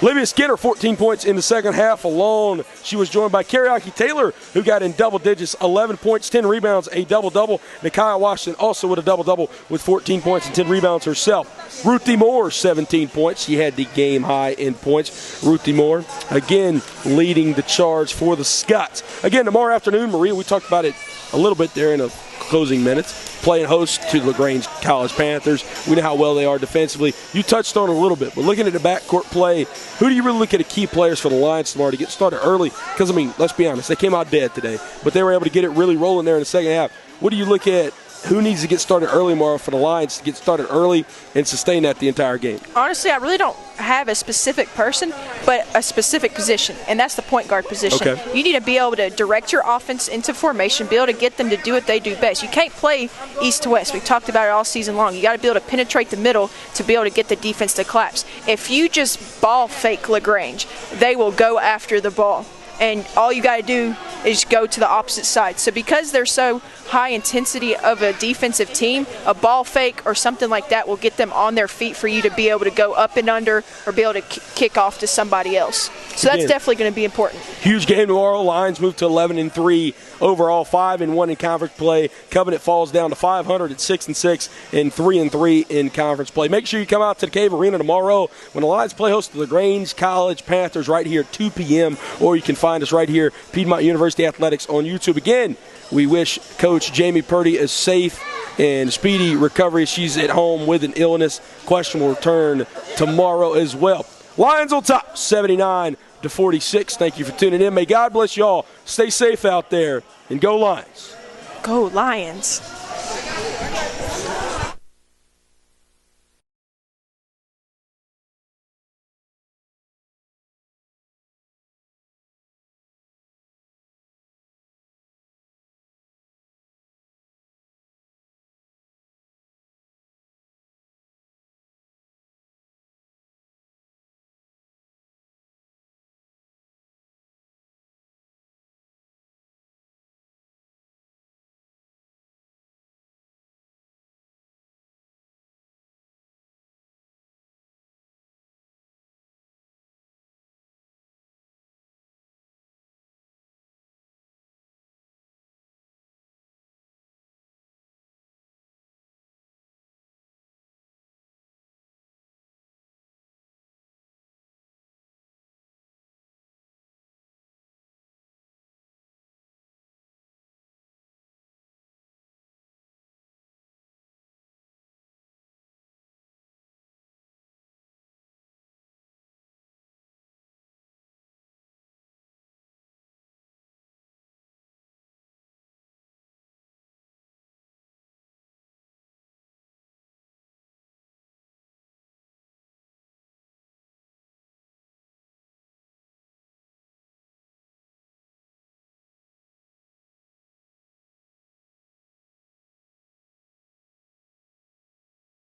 Olivia Skinner, 14 points in the second half alone. She was joined by Kariaki Taylor, who got in double digits, 11 points, 10 rebounds, a double-double. Nakia Washington also with a double-double with 14 points and 10 rebounds herself. Ruthie Moore, 17 points. She had the game high in points. Ruthie Moore, again, leading the charge for the Scots. Again, tomorrow afternoon, Maria, we talked about it a little bit there in the closing minutes, playing host to LaGrange College Panthers. We know how well they are defensively. You touched on it a little bit, but looking at the backcourt play, who do you really look at the key players for the Lions tomorrow to get started early? Because, I mean, let's be honest, they came out dead today, but they were able to get it really rolling there in the second half. What do you look at who needs to get started early tomorrow for the Lions to get started early and sustain that the entire game? Honestly, I really don't have a specific person, but a specific position, and that's the point guard position. Okay. You need to be able to direct your offense into formation, be able to get them to do what they do best. You can't play east to west. We've talked about it all season long. You got to be able to penetrate the middle to be able to get the defense to collapse. If you just ball fake LaGrange, they will go after the ball. And all you got to do is go to the opposite side. So because they're so high intensity of a defensive team, a ball fake or something like that will get them on their feet for you to be able to go up and under or be able to kick off to somebody else. So that's definitely going to be important. Huge game tomorrow. Lions move to 11-3 overall, 5-1 in conference play. Covenant falls down to 500 at 6-6 and 3-3 in conference play. Make sure you come out to the Cave Arena tomorrow when the Lions play host to the LaGrange College Panthers right here at 2 p.m. Or you can find us right here, Piedmont University Athletics on YouTube. Again, we wish Coach Jamie Purdy a safe and speedy recovery. She's at home with an illness. Question will return tomorrow as well. Lions on top, 79-46. Thank you for tuning in. May God bless you all. Stay safe out there, and go Lions. Go Lions.